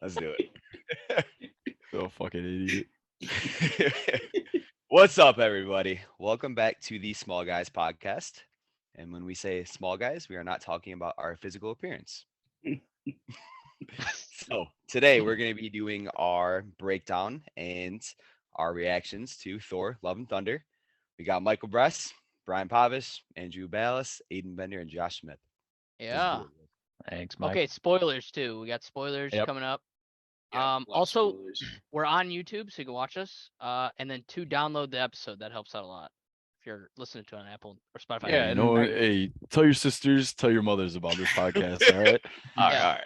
Let's do it. Oh, fucking idiot. What's up, everybody? Welcome back to the Small Guys podcast. And when we say small guys, we are not talking about our physical appearance. So today we're going to be doing our breakdown and our reactions to Thor: Love and Thunder. We got Michael Bress, Brian Pavis, Andrew Ballas, Aiden Bender, and Josh Smith. Let's do Yeah. it. Thanks, Mike. Okay, spoilers too. We got spoilers Yep. coming up. Yeah, a lot of Also, spoilers. we're on YouTube, so you can watch us. And then download the episode. That helps out a lot if you're listening to it on Apple or Spotify. Yeah, and no, I- hey, tell your sisters, tell your mothers about this podcast, all right? All Yeah.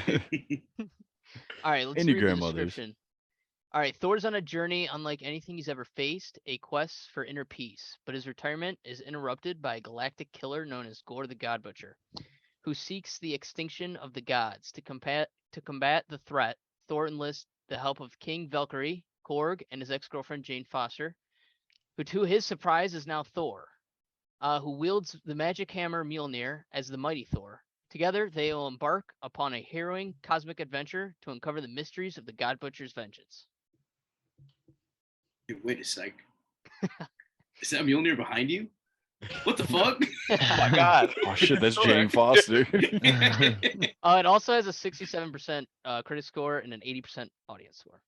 right. All right, let's And your read the grandmothers. description. All right, Thor's on a journey unlike anything he's ever faced, a quest for inner peace. But his retirement is interrupted by a galactic killer known as Gore the God Butcher, who seeks the extinction of the gods. To combat the threat, Thor enlists the help of King Valkyrie, Korg, and his ex-girlfriend Jane Foster, who to his surprise is now Thor, who wields the magic hammer Mjolnir as the mighty Thor. Together, they will embark upon a harrowing cosmic adventure to uncover the mysteries of the God Butcher's vengeance. Dude, wait a sec. Is that Mjolnir behind you? What the fuck? Oh my God. Oh, shit, that's Jane Foster. It also has a 67% critic score and an 80% audience score.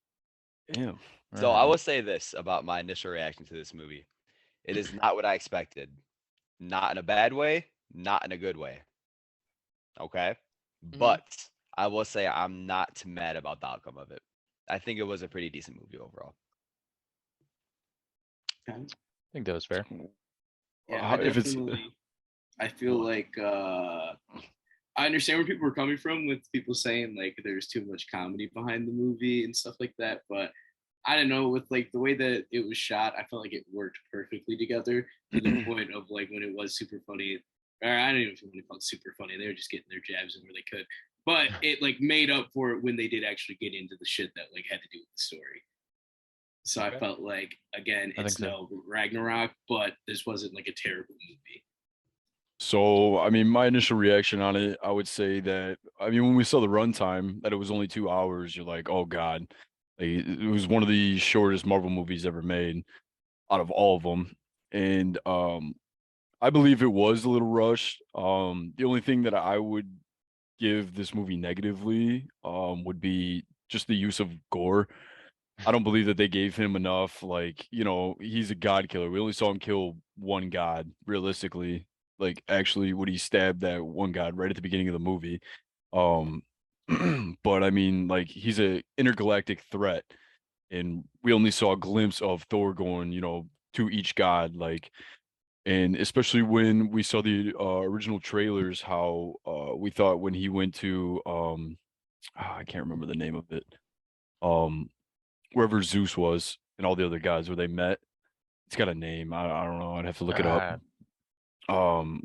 Damn. So I will say this about my initial reaction to this movie. It is not what I expected. Not in a bad way, not in a good way. Okay? Mhm. But I will say I'm not mad about the outcome of it. I think it was a pretty decent movie overall. I think that was fair. Yeah, I If it's definitely. I feel like I understand where people were coming from with people saying like there's too much comedy behind the movie and stuff like that, but I don't know, with like the way that it was shot, I felt like it worked perfectly together to the point of like when it was super funny, or I don't even know if you want to call it super funny. They were just getting their jabs in where they could, but it like made up for it when they did actually get into the shit that like had to do with the story. So I felt like again, I it's think so. no Ragnarok, but this wasn't like a terrible movie. So, I mean, my initial reaction on it, I would say that, I mean, when we saw the runtime, that it was only 2 hours, you're like, oh God, like, it was one of the shortest Marvel movies ever made out of all of them. And I believe it was a little rushed. The only thing that I would give this movie negatively would be just the use of gore. I don't believe that they gave him enough. Like, he's a god killer. We only saw him kill one god, realistically. Like, actually, when he stabbed that one god right at the beginning of the movie. Um, but I mean, like, he's a intergalactic threat, and we only saw a glimpse of Thor going, to each god. Like, and especially when we saw the original trailers, how we thought when he went to I can't remember the name of it. Um, wherever Zeus was and all the other guys where they met. It's got a name. I don't know. I'd have to look it up. Um,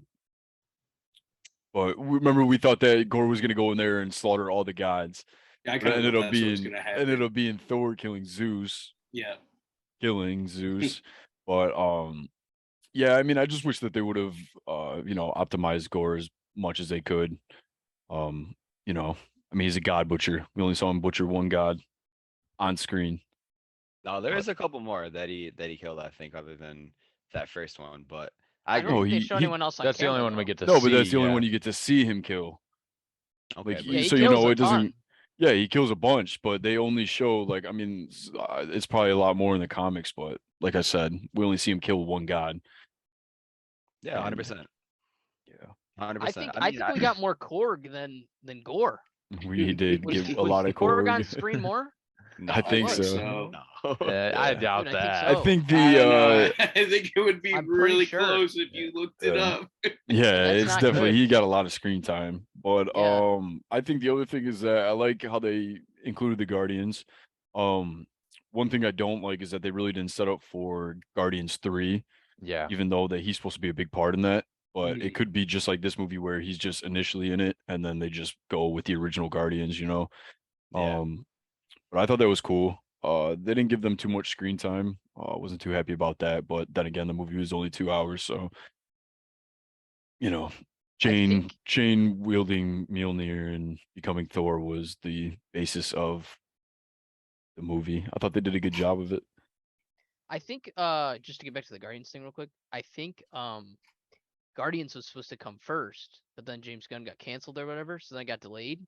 but remember we thought that Gore was gonna go in there and slaughter all the gods. Yeah, I But it kind of ended up that's what was being gonna happen. ended up being Thor killing Zeus, Yeah, But yeah, I mean, I just wish that they would have optimized Gore as much as they could. Um, I mean, he's a god butcher. We only saw him butcher one god on screen. No, there is a couple more that he killed, I think, other than that first one. But I I agree. don't No, think they he- show he- anyone else on That's the only camera, one we though. get to see. No, but that's the only yeah. one you get to see him kill. Okay, Like, but Yeah, he so kills a it doesn't. ton. Yeah, he kills a bunch, but they only show like, I mean, it's probably a lot more in the comics, but like I said, we only see him kill one god. yeah, 100%. Yeah, 100%. I think we got more Korg than Gore. we did Was, give a was lot of Korg on Korg. screen more? No, I think was. so. No. I Yeah. doubt Dude, I think that. so. I think I don't know. the I think it would be I'm pretty really sure. close if you looked it Yeah. up. yeah, That's it's not definitely good. he got a lot of screen time. But Yeah. I think the other thing is that I like how they included the Guardians. One thing I don't like is that they really didn't set up for Guardians 3, Yeah. even though that he's supposed to be a big part in that. But Mhm. it could be just like this movie where he's just initially in it and then they just go with the original Guardians. Yeah. But I thought that was cool. They didn't give them too much screen time. Wasn't too happy about that. But then again, the movie was only 2 hours, so Chain wielding Mjolnir and becoming Thor was the basis of the movie. I thought they did a good job of it. I think just to get back to the Guardians thing real quick, I think Guardians was supposed to come first, but then James Gunn got canceled or whatever, so then it got delayed.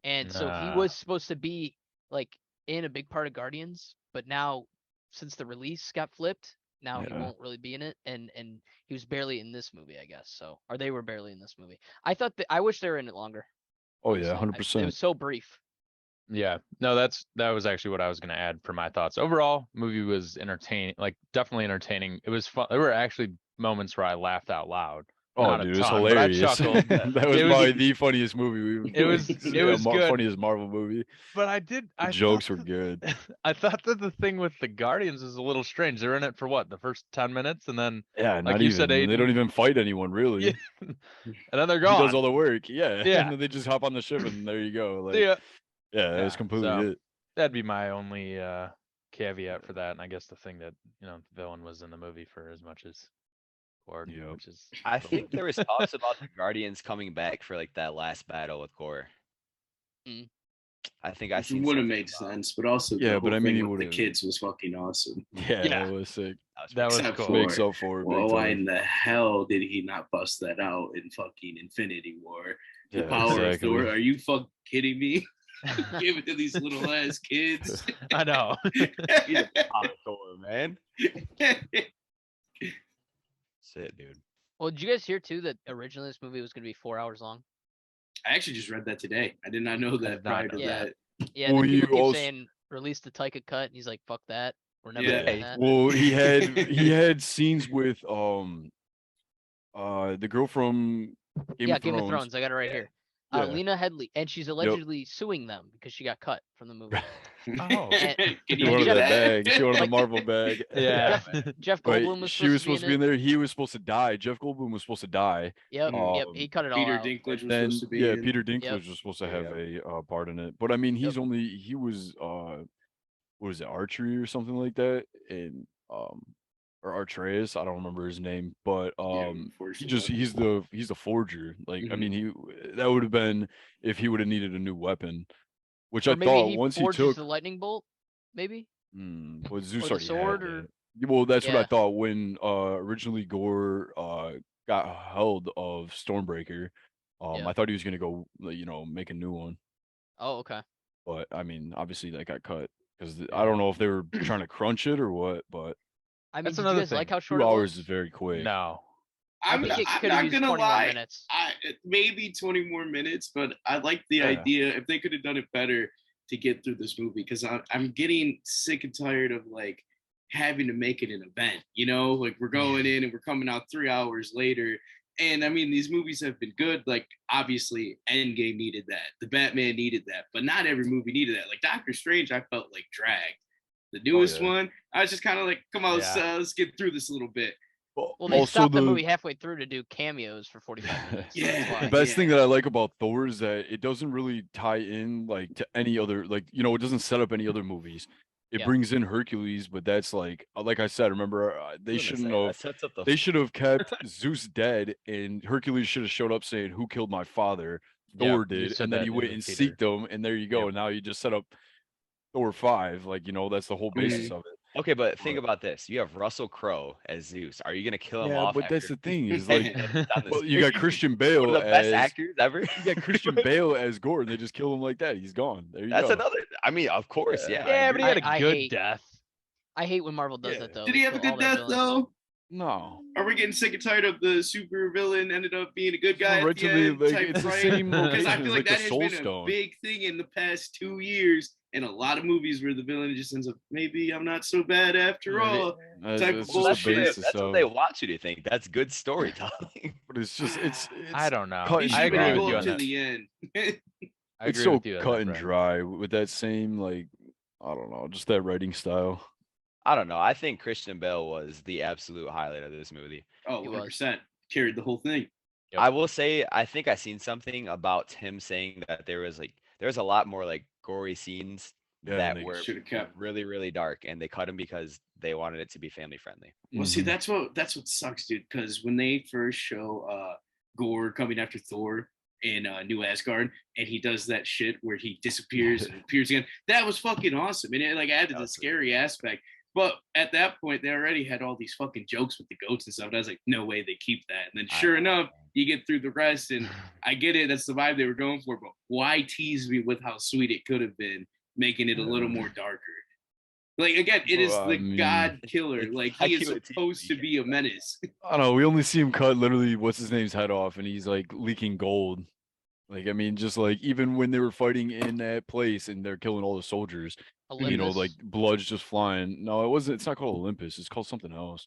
And so he was supposed to be like in a big part of Guardians, but now since the release got flipped, now he won't really be in it, and he was barely in this movie, I guess. So, or they were barely in this movie. I wish they were in it longer. Oh yeah, honestly. It 100%. was so brief. Yeah, no, that was actually what I was going to add for my thoughts. Overall, movie was entertaining, like definitely entertaining. It was fun. There were actually moments where I laughed out loud. Oh, Not dude, a it was ton, but I hilarious. chuckled. That was probably the funniest movie we've. It was good. Funniest Marvel movie. But The jokes were good. I thought that the thing with the Guardians is a little strange. They're in it for what, the first 10 minutes, and then Yeah, like not you even. said, They don't Aiden- even fight anyone really. Yeah. and then they're He gone. does all the work. Yeah. Yeah. And then they just hop on the ship and there you go. Like, Yeah. yeah, that was Yeah, completely so- it. That'd be my only caveat for that, and I guess the thing that the villain was in the movie for as much as Korg, Yep. which is I think there was talks about the Guardians coming back for like that last battle with Gore. Mm. I think I Which seen would have something made about- sense, but also Yeah, the but whole I mean, thing he with the would've- kids was fucking awesome. Yeah, Yeah. that was sick. that was Except cool. for- Makes up for it. big Well, why time. in the hell did he not bust that out in fucking Infinity War? The Yeah, power exactly. of Thor. Are you fucking kidding me? Give it to these little ass kids. I know. He's a pop Thor, man. Shit, dude. Well, did you guys hear too that originally this movie was going to be 4 hours long? I actually just read that today. I did not know that did not prior know to that. that. Yeah, Well, then you people keep also- saying release the Taika cut, and he's like, "Fuck that, we're never Yeah. doing that." Well, he had scenes with the girl from Game of Thrones. I got it right here. Yeah. Lena Headey, and she's allegedly suing them because she got cut from the movie. Oh. And Can She you wanted do that that? bag. She wanted the Like- Marvel bag. Yeah. Jeff But Goldblum was she was supposed to be in it. there. He was supposed to die. Jeff Goldblum was supposed to die. Yep, yep. Um, He cut it all Peter out. Dinklage was Then supposed to be yeah, in. Peter Dinklage Yep. was supposed to have Yep. a part in it. But I mean, he was what was it, archery or something like that, and or Artreus, I don't remember his name, but unfortunately. he's the forger. Like I Mhm. mean, that would have been if he would have needed a new weapon, which Or I maybe thought he once he forges took the lightning bolt. Maybe. well, Zeus or the already sword, had or- it. Well, that's what I Yeah. thought when originally Gore got held of Stormbreaker. Yeah. I thought he was gonna go make a new one, Oh, okay. but I mean, obviously that got cut because I Yeah. don't know if they were trying to crunch it or what, but I mean, That's did you another guys like thing. how short 2 it hours was? is very quick. No. I I'm think it I'm could have not used gonna 20 more lie. minutes. Maybe 20 more minutes, but I like the Yeah. idea if they could have done it better to get through this movie because I'm getting sick and tired of like having to make it an event. Like we're going in and we're coming out 3 hours later. And I mean, these movies have been good. Like obviously, Endgame needed that. The Batman needed that, but not every movie needed that. Like Doctor Strange, I felt like dragged. The newest yeah. one, I was just kind of like, come on, Yeah. let's get through this a little bit. Well, they also stopped the movie halfway through to do cameos for 45 minutes. so that's Yeah. why. The best thing that I like about Thor is that it doesn't really tie in like to any other it doesn't set up any other movies. It Yeah. brings in Hercules, but that's like I said, remember they shouldn't have. Sets up the They should have kept Zeus dead, and Hercules should have showed up saying, "Who killed my father?" Thor Yep, you did, said and then that he in went the and theater. seeked them, and there you go. Yep. Now you just set up Thor 5, that's the whole basis Mhm. of it. Okay, but think about this. You have Russell Crowe as Zeus. Are you gonna kill him Yeah, off? but that's after- the thing is and like, then it's on the well, you got stage? Christian One Bale of the best as actors ever. you got Christian Bale as Gore, and they just kill him like that. He's gone. There you That's go. another. I mean, of course, yeah. I Yeah, but he agree. had a I good hate- death. I hate when Marvel does Yeah. that though. Did They he have a kill all good their death villains. though? No. Are we getting sick and tired of the super villain ended up being a good guy Right at the to the- end like, type it's the right? same Because location I as, feel like like, the that has Soul been Stone. a big thing in the past 2 years, and a lot of movies where the villain just ends up, maybe I'm not so bad after Maybe- all. That's, Type that's of Well, just the bullshit. basis that's what of. they want you to think. That's good storytelling. But it's just it's I don't know. cut He and I should agree dry. with go you up on to that. the end. I It's agree so with you on cut that, and Brian. dry with that same I don't know, just that writing style. I don't know. I think Christian Bale was the absolute highlight of this movie. Oh, He 100%. Carried the whole thing. Yep. I will say, I think I seen something about him saying that there was a lot more like gory scenes Yeah, that and they were Should have kept. really, really dark, and they cut them because they wanted it to be family friendly. Well, see, Mhm. that's what sucks, dude. Because when they first show Gore coming after Thor in New Asgard, and he does that shit where he disappears and appears again. That was fucking awesome, and it like added the scary aspect. But at that point, they already had all these fucking jokes with the goats and stuff. And I was like, no way they keep that. And then sure enough, you get through the rest, and I get it. That's the vibe they were going for. But why tease me with how sweet it could have been, making it a little more darker? Like again, it is the god killer. Like he is supposed to be a menace. I don't know. We only see him cut literally what's his name's head off, and he's like leaking gold. Like I mean, just like even when they were fighting in that place and they're killing all the soldiers, Olympus? you know, like blood's just flying. No, it wasn't. It's not called Olympus. It's called something else.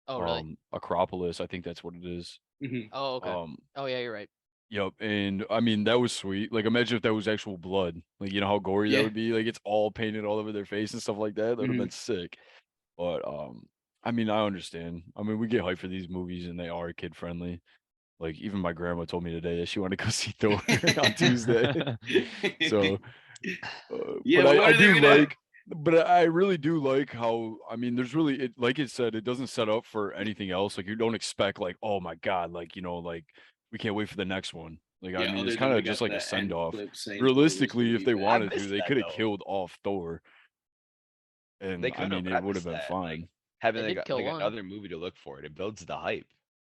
Oh, really? Acropolis. I think that's what it is. Mhm. Oh, okay. Oh, yeah, you're right. Yep, and I mean that was sweet. Like imagine if that was actual blood. Like you know how gory that would be. Like it's all painted all over their face and stuff like that. That would have been sick. But I mean I understand. I mean we get hyped for these movies and they are kid friendly. Like even my grandma told me today that she wanted to go see Thor on Tuesday. So, but I do like. But I really do like how I mean there's really it like it said it doesn't set up for anything else. Like you don't expect like oh my god like you know like. We can't wait for the next one. Like I mean, it's kind of just like a send off. Realistically, if they wanted to, they could have killed off Thor, and I mean, it would have been fine. Like, having like another movie to look for, it builds the hype.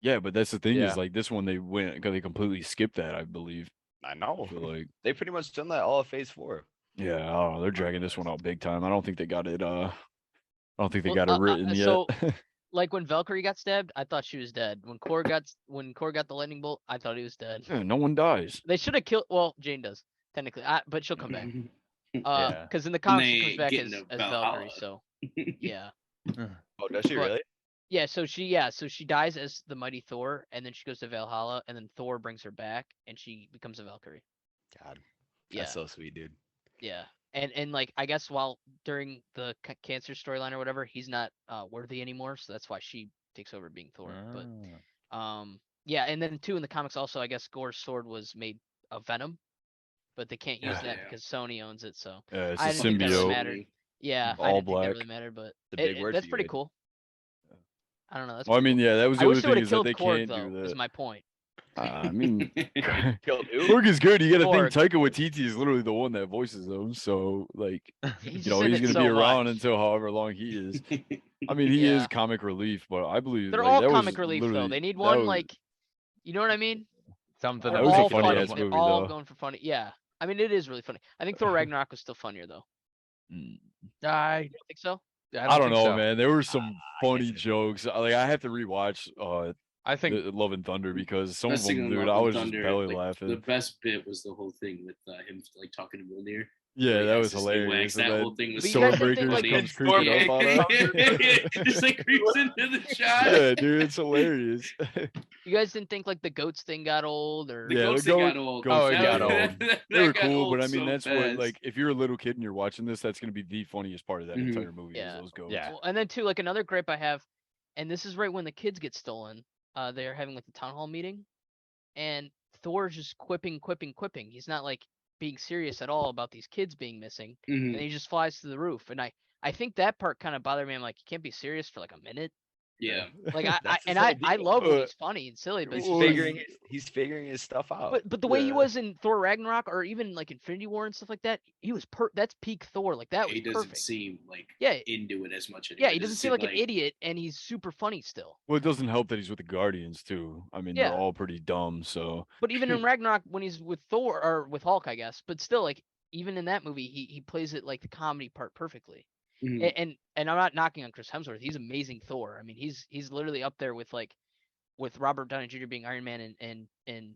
Yeah, but that's the thing is like this one they went because they completely skipped that. I believe. I know. Like they pretty much done that all of Phase 4. Yeah, I don't know. They're dragging this one out big time. I don't think they got it. I don't think they got it written yet. So, like when Valkyrie got stabbed, I thought she was dead. When Korg got the lightning bolt, I thought he was dead. Yeah, no one dies. They should have killed. Well, Jane does technically, but she'll come back. Because in the comics she comes back as Valkyrie. So yeah. Oh, does she really? Yeah. So she dies as the mighty Thor, and then she goes to Valhalla, and then Thor brings her back, and she becomes a Valkyrie. God, that's so sweet, dude. Yeah. And like I guess while during the cancer storyline or whatever, he's not worthy anymore, so that's why she takes over being Thor. But yeah, and then too in the comics also, I guess Gore's sword was made of venom, but they can't use that because Sony owns it. So yeah, it's I a didn't think that symbiote. really mattered. Yeah, all I didn't black. think that really mattered, but big word that's for pretty you. cool. I don't know. That's well, I mean, cool. yeah, that was the I only wish they thing would have is that killed they Korg can't though. do Is that. my point. I mean, Korg is good. You got to think Korg. Taika Waititi is literally the one that voices him, so like, He's you know, in he's it gonna so be around much. until however long he is. I mean, he is comic relief, but I believe They're like, all that comic was relief though. literally- They need that one was- like, you know what I mean? Something They're That was a all funny funny. ass They're movie, all though. going for funny. Yeah, I mean it is really funny. I think Thor Ragnarok was still funnier though. I You don't think so? I don't think know, so. man. There were some funny jokes. Like I have to rewatch I think Love and Thunder because some of Best thing them, on dude, Love I and was just Thunder, belly like, laughing. The best bit was the whole thing with him like talking to Mjolnir. Yeah, He that has was his thing hilarious. waxed. And That then whole thing was But you guys didn't think, Stormbreakers like, comes creeping up on him. it just like creeps into the shot. Yeah, dude, it's hilarious. You guys didn't think like the goats thing got old or? The Yeah, goats the thing goat- got old. goats Oh, it got old. They were got cool, but old I mean, so that's what fast. like if you're a little kid and you're watching this, that's gonna be the funniest part of that Mhm. entire movie. Yeah. Is those goats. Yeah. Well, and then too, like another gripe I have, and this is right when the kids get stolen. They're having like the town hall meeting, and Thor's just quipping. He's not like being serious at all about these kids being missing, Mhm. and he just flies to the roof. And I think that part kind of bothered me. I'm like, you can't be serious for like a minute. Yeah. Like That's his I whole deal. love when he's funny and silly, but He's figuring his stuff out. But the way he Yeah. was in Thor Ragnarok or even like Infinity War and stuff like that, he was that's peak Thor. Like that was He doesn't perfect. seem like Yeah. into it as much. Yeah, he doesn't seem like an idiot, and he's super funny still. Well, it doesn't help that he's with the Guardians too. I mean, Yeah. they're all pretty dumb. So But even in Ragnarok, when he's with Thor or with Hulk, I guess, but still, like even in that movie, he plays it like the comedy part perfectly. Mhm. And I'm not knocking on Chris Hemsworth. He's amazing Thor. I mean, he's literally up there with like with Robert Downey Jr. being Iron Man and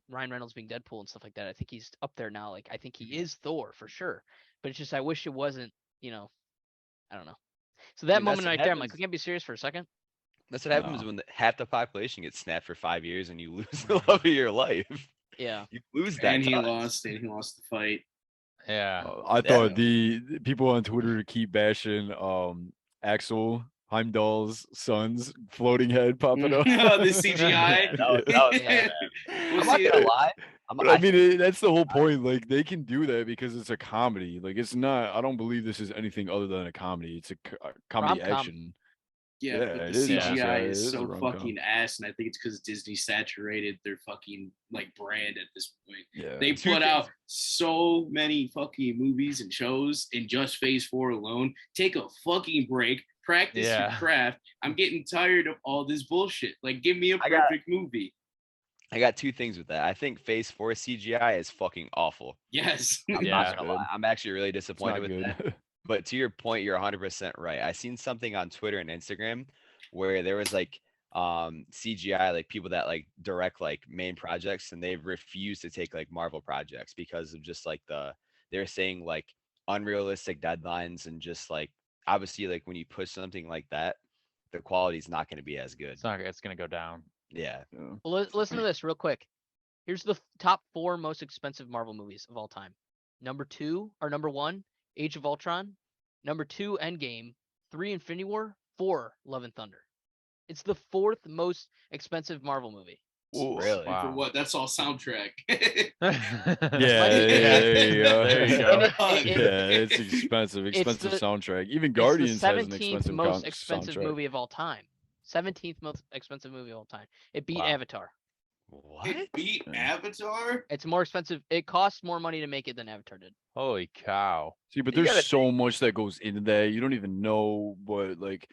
Ryan Reynolds being Deadpool and stuff like that. I think he's up there now. Like I think he is Thor for sure. But it's just I wish it wasn't. I don't know. So that I mean, that's moment what right there, I'm like, happens. we can't be serious for a second. That's what happens No. when half the population gets snapped for 5 years and you lose the love of your life. Yeah. You lose that. And he touch. lost. And he lost the fight. yeah. I thought the people on Twitter keep bashing Axel Heimdall's son's floating head popping up. The CGI. That was Yeah. bad. We'll I'm not see. gonna lie. But I mean, that's the whole point. Like, they can do that because it's a comedy. Like, it's not. I don't believe this is anything other than a comedy. It's a comedy Rom-com. action. Yeah, Yeah, but the it is. Yeah. CGI It is is a so rom-com. fucking ass, and I think it's because Disney saturated their fucking like brand at this point. Yeah. They Two put things- out so many fucking movies and shows in just Phase 4 alone. Take a fucking break, practice your Yeah. craft. I'm getting tired of all this bullshit. Like, give me a I got- perfect movie. I got two things with that. I think Phase 4 CGI is fucking awful. Yes. I'm Yeah. not gonna lie. I'm actually really It's disappointed not with that. good. But to your point, you're 100% right. I seen something on Twitter and Instagram where there was like CGI, like people that like direct like main projects, and they've refused to take like Marvel projects because of just like they're saying like unrealistic deadlines, and just like obviously like when you push something like that, the quality is not going to be as good. It's gonna go down. Yeah. Yeah. Well, listen to this real quick. Here's the top 4 most expensive Marvel movies of all time. Number 1, Age of Ultron. Number 2, Endgame. 3, Infinity War. 4, Love and Thunder. It's the 4th most expensive Marvel movie. Whoa. Really? And for Wow. what? That's all soundtrack. Yeah, Like- there you go. There you go. Yeah, it's expensive. It's Expensive the- soundtrack. Even It's the Guardians has an 17th expensive most expensive soundtrack. movie of all time. 17th most expensive movie of all time. It beat Wow. Avatar. What? It beat Yeah. Avatar? It's more expensive. It costs more money to make it than Avatar did. Holy cow. See, but You there's gotta so much that goes into that. You don't even know what like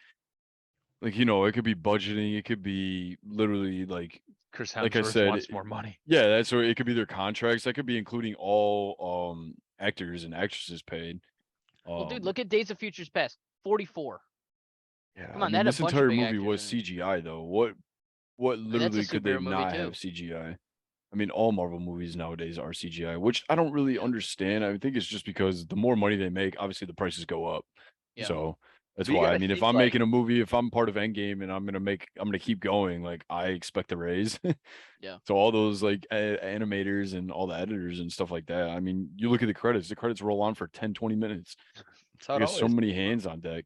it could be budgeting. It could be literally like Chris Like I Hemsworth said, wants more money. yeah, that's or it could be their contracts. That could be including all actors and actresses paid. Well, dude, Um, look at Days of Futures Past. 44. yeah, come I on, mean, that had a this bunch of entire big movie actors was in it. CGI though. What that's a literally could they superhero movie, not too. have CGI? I mean, all Marvel movies nowadays are CGI, which I don't really understand. I think it's just because the more money they make, obviously the prices go up. Yeah. So that's But you why. I gotta mean, if think, I'm like- making a movie, if I'm part of Endgame and I'm gonna keep going, like I expect a raise. Yeah. So all those like animators and all the editors and stuff like that. I mean, you look at the credits roll on for 10, 20 minutes. That's how it There's so always many is. hands on deck.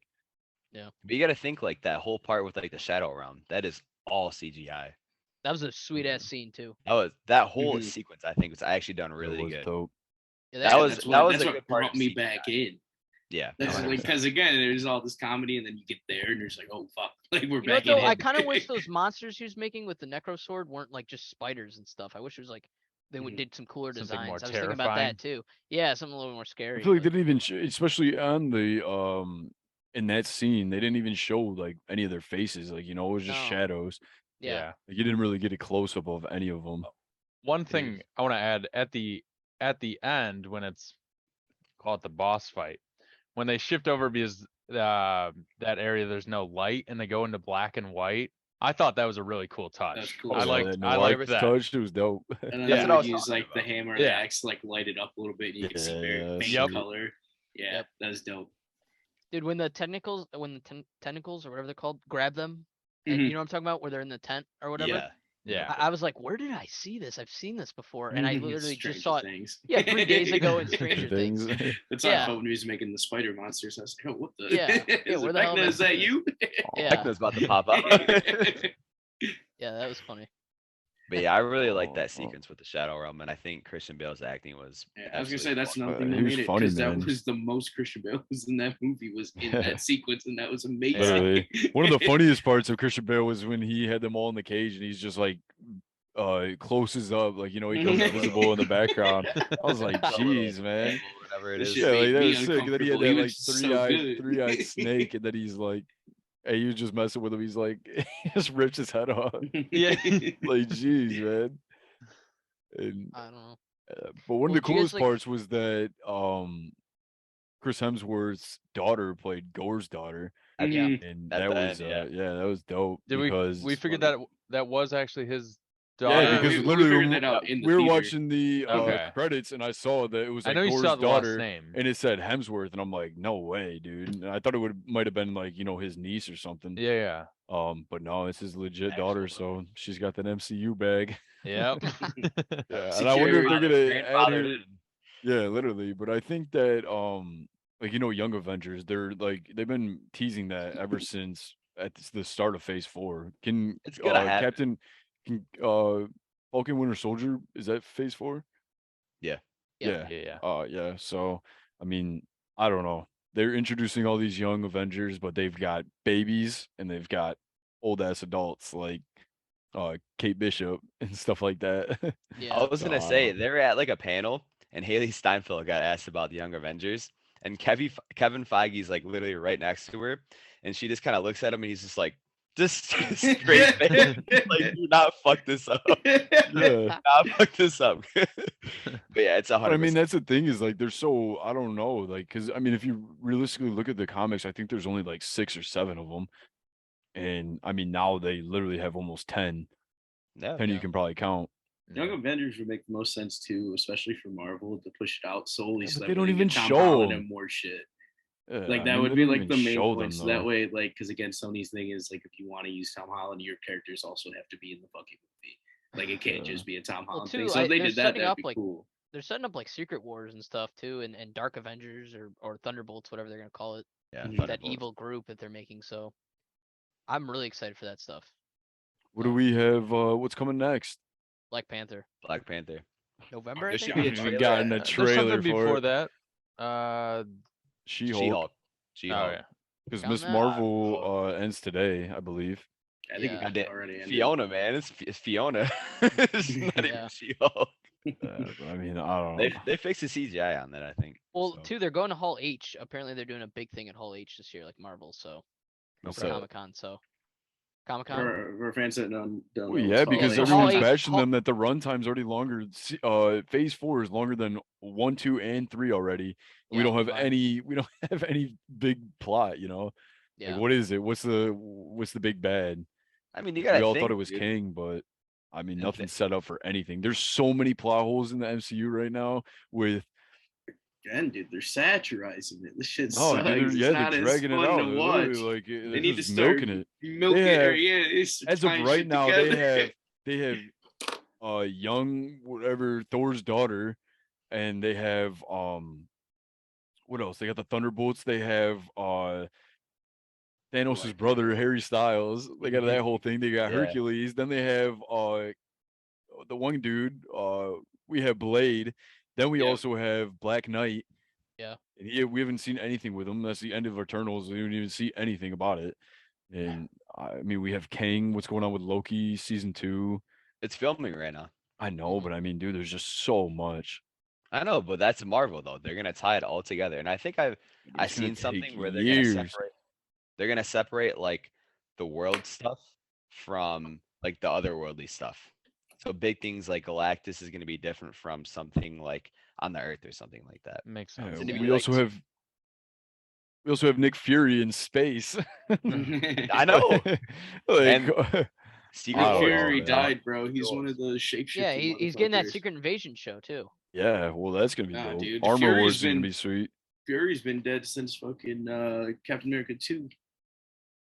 But you got to think like that whole part with like the shadow realm. That is all CGI. That was a sweet ass scene too. That whole Mhm. sequence. I think was actually done It really was good. dope. Yeah, That was- that's that what, was that's a what good part brought of me CGI. back in. Yeah. That's like 100%. because again, there's all this comedy, and then you get there, and there's like, oh fuck, like we're You know what back in. though? I it. kind of wish those monsters he was making with the Necro Sword weren't like just spiders and stuff. I wish it was like they Mhm. did some cooler Something more designs. I was thinking about terrifying. that too. Yeah, something a little more I scary. feel like they but- didn't even, especially on the in that scene, they didn't even show like any of their faces. Like it was just No. shadows. yeah. Like, you didn't really get a close up of any of them. One thing I want to add at the end when it's called the boss fight, when they shift over because that area there's no light and they go into black and white. I thought that was a really cool touch. That's cool. I Yeah, liked that I liked 100%. that. touch. It was dope. And then Yeah. they That's what I would was use talking like the about. hammer Yeah. and axe to like light it up a little bit, and you can see very Yeah, faint Yep. color. Yeah, Yep. that's dope. Dude, when the tentacles or whatever they're called grab them, and Mhm. you know what I'm talking about, where they're in the tent or whatever. Yeah. Yeah. I was like, where did I see this? I've seen this before, and I literally Stranger just saw it. Things. Yeah, 3 days ago in Stranger Things. That's Yeah. how Phone was making the spider monsters. I was like, oh, what the? Yeah. Yeah, is, where it the hell Vecna? am I Is that seeing you? Yeah, Vecna's about to pop up. yeah, that was funny. But yeah, I really like Oh, that oh. sequence with the shadow realm, and I think Christian Bale's acting was. Yeah, I was gonna say absolutely that's fucking another thing He that was made it funny, because that man. was the most Christian Bale was in that movie was in Yeah. that sequence, and that was amazing. Literally. One of the funniest parts of Christian Bale was when he had them all in the cage and he's just like closes up, like he goes invisible in the background. I was like, The little jeez, man. bubble, whatever it This is. shit Yeah, like made that me was sick. And then he had uncomfortable. He that like was so three-eyed good. snake, and then he's like, hey, he was just messing with him. He's like, he just rips his head off. Yeah. Like, jeez, man. And I don't know. but one Well, of the do you guys, coolest like- parts was that Chris Hemsworth's daughter played Gore's daughter, Yeah. and At that the was end, that was dope. Did because we figured that was actually his yeah, daughter? because we literally figured when that out in the we were theater. watching the Okay. credits, and I saw that it was I like know you Gore's saw the last daughter, name. and it said Hemsworth, and I'm like, no way, dude. And I thought it might have been like his niece or something. Yeah, But no, it's his legit Actual daughter, daughter. so she's got that MCU bag. yeah. Yep. Yeah, and I wonder if they're gonna add Grandfathered her. in. Yeah, literally. But I think that like Young Avengers, they've been teasing that ever since at the start of Phase 4. Can It's gonna happen. Falcon Winter Soldier, is that Phase 4? Yeah. Yeah. Yeah. Yeah. Yeah. So I mean, I don't know. they're introducing all these young Avengers, but they've got babies and they've got old ass adults like Kate Bishop and stuff like that. I Yeah. was So gonna I say don't. they're at like a panel, and Haley Steinfeld got asked about the Young Avengers, and Kevin Feige's like literally right next to her, and she just kind of looks at him, and he's just like, just straight face, like, do not fuck this up, Yeah. not fuck this up. But yeah, it's But I mean, 100%. that's the thing is like they're so I don't know, like because I mean, if you realistically look at the comics, I think there's only like 6 or 7 of them, and I mean now they literally have almost 10. Yeah, 10 you Yeah. can probably count. Young Avengers would make the most sense too, especially for Marvel to push it out solely Yeah, so but that they don't way they even get Tom show Holland 'em. and more shit. Yeah, Like I that mean, would they be don't like even the main show point. them So that though. way, like, because again, Sony's thing is like if you want to use Tom Holland, your characters also have to be in the fucking movie. Like it can't Yeah. just be a Tom Well, Holland too, thing. So if they they're did that, setting that'd up be like cool. they're setting up like Secret Wars and stuff too, and Dark Avengers or Thunderbolts, whatever they're gonna call it. yeah, Mhm. That Thunderbolt. evil group that they're making. So I'm really excited for that stuff. What do we have? What's coming next? Black Panther, Black Panther. November. I There think. should be a Haven't even trailer. gotten a There's trailer something for before it. that. Uh, She-Hulk, She-Hulk. oh She-Hulk. yeah. because Got Miss that? Marvel ends today, I believe. I think Yeah. it Goddamn, already ended. Fiona, man, it's Fiona. It's not Yeah. even She-Hulk. But I mean, I don't They know. they fixed the CGI on that, I think. Well, so. too, they're going to Hall H. Apparently, they're doing a big thing at Hall H this year, like Marvel. So What's for that? Comic Con. So Comic Con. For fans that don't Well, know, yeah, it's because so Hall H. Hall everyone's H- bashing Hall- them that the runtime's already longer. Phase 4 is longer than 1, 2, and 3 already. And we Yeah, don't have combined. any. We don't have any big plot. You know, Yeah. like what is it? What's the big bad? I mean, you We gotta all think, thought it was dude. King, but I mean, And nothing's set up for anything. There's so many plot holes in the MCU right now. With Again, dude, they're satirizing it. This shit oh, sucks. dude, It's they're not as dragging it fun out. to They're watch. literally like They they're need to just start milking it. milk They it. Or, have- yeah, it's As of tying right shit now, together. they have young whatever Thor's daughter, and they have what else? They got the Thunderbolts. They have Thanos' Black brother Panther. Harry Styles. They got that whole thing. They got Yeah. Hercules. Then they have the one dude. We have Blade. Then we Yeah. also have Black Knight. Yeah. And we haven't seen anything with him. That's the end of Eternals. We didn't even see anything about it. And I mean, we have Kang. What's going on with Loki season 2? It's filming right now. I know, but I mean, dude, there's just so much. I know, but that's Marvel though. They're gonna tie it all together, and I think I've But it's gonna seen take something where years. they're gonna separate like the world stuff from like the otherworldly stuff. So big things like Galactus is gonna be different from something like on the Earth or something like that. Makes Yeah, sense. gonna be we like also have Nick Fury in space. I know. like, Secret I don't Wars. know, Fury man. died, bro. He's one of the shapeshifting. Yeah, he's getting that motherfuckers. Secret Invasion show too. yeah, well, that's gonna be Nah, dope. dude, Armor Fury's Wars is gonna been- be sweet. Fury's been dead since fucking Captain America 2.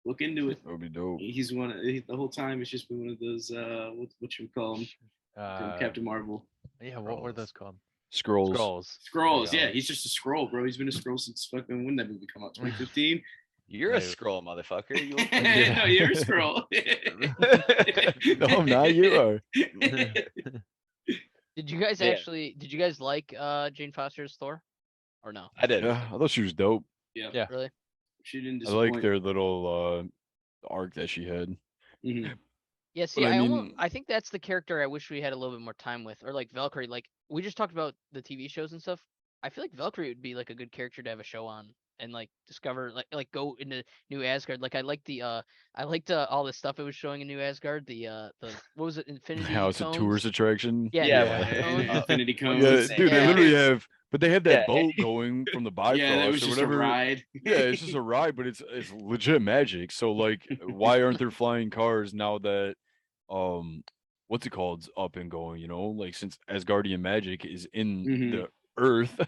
Look into it. That would be dope. He's the whole time. It's just been one of those what you call them from Captain Marvel Yeah, what were Skrulls. those called? Scrolls. Scrolls. scrolls. you go. Yeah, he's just a scroll, bro. He's been a scroll since fucking when that movie come out 2015. You're a Maybe. scroll, motherfucker. You No, you're a scroll. No, I'm not. You are. Did you guys Yeah. Did you guys like Jane Foster's Thor, or no? I did. Yeah, I thought she was dope. Yeah. Really? She didn't I disappoint. like their little arc that she had. Mhm. Yeah. See, I I mean- I think that's the character I wish we had a little bit more time with, or like Valkyrie. Like we just talked about the TV shows and stuff. I feel like Valkyrie would be like a good character to have a show on and like discover like go into New Asgard. Like I liked all the stuff it was showing in New Asgard. The what was it? Infinity. How it's a Cones? tourist attraction. Yeah. Yeah, Infinity man. Cones. Infinity Yeah, Cones. dude, they Yeah. literally have, but they have that Yeah. boat going from the Bifrost Yeah, that was or just whatever. a ride. Yeah, it's just a ride, but it's legit magic. So like, why aren't there flying cars now that what's it called up and going? You know, like since Asgardian magic is in Mhm. the Earth,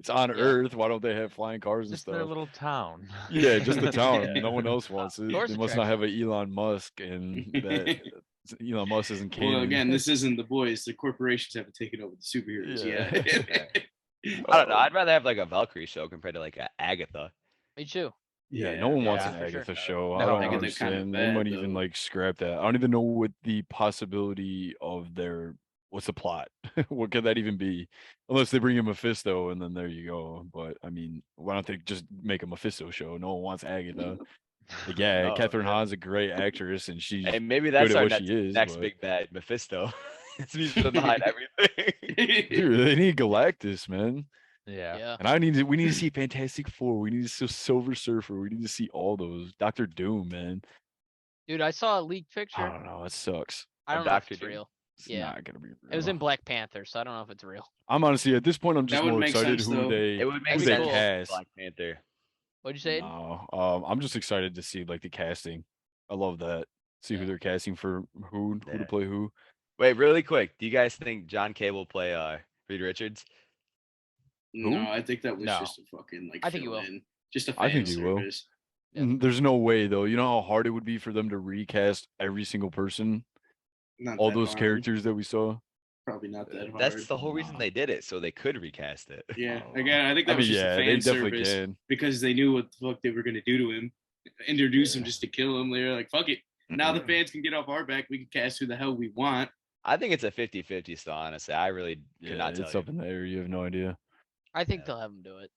it's on Yeah. Earth. Why don't they have flying cars and Just their stuff? little town. Yeah, just the town. Yeah. No one else wants it. Tourist They must not have an Elon Musk, and that Elon Musk isn't canon. Well, again, this isn't the boys. The corporations haven't taken over the superheroes Yeah. yet. I don't know. I'd rather have like a Valkyrie show compared to like a Agatha. Me too. Yeah, no one wants Yeah, an for sure. Agatha show. I No, don't Agatha's kinda understand. They bad, might even though. like scrap that. I don't even know what the possibility of their what's the plot? What could that even be? Unless they bring in Mephisto, and then there you go. But I mean, why don't they just make a Mephisto show? No one wants Agatha. Like, yeah, No, Catherine yeah. Hahn's a great actress, and she's And maybe good that's at our what she is. next But big bad, Mephisto. It's reason behind everything. dude, they need Galactus, man. Yeah. Yeah. And we need to see Fantastic Four. We need to see Silver Surfer. We need to see all those. Doctor Doom, man. Dude, I saw a leaked I picture. don't know. It sucks. I Of don't know if Dr. it's Doom? real. It's Yeah. not gonna be real. It was in Black Panther, so I don't know if it's real. I'm honestly at this point. I'm just That would more make excited sense, who though. they It would make who That'd be they sense. cool. cast. Black Panther. What'd you say? No, I'm just excited to see like the casting. I love that. See who Yeah. they're casting for who Yeah. to play who. Wait, really quick. Do you guys think John Kay will play Reed Richards? No, I think that was No. just a fucking like I think he will. fill-in. Just a I fan think he will. service. Yeah. There's no way though. You know how hard it would be for them to recast every single person, Not all that those hard. characters that we saw. Probably not that hard. That's the whole reason Nah. they did it, so they could recast it. Yeah, Oh. again, I think that I was mean, just yeah, a they fan definitely service can. because they knew what the fuck they were gonna do to him. Introduce him Yeah. just to kill him. They're like, fuck it. Now the fans can get off our back. We can cast who the hell we want. I think it's a 50-50 still, honestly. I really could Yeah, not tell it's you. up in the air. You have no idea. I think Yeah. they'll have him do it.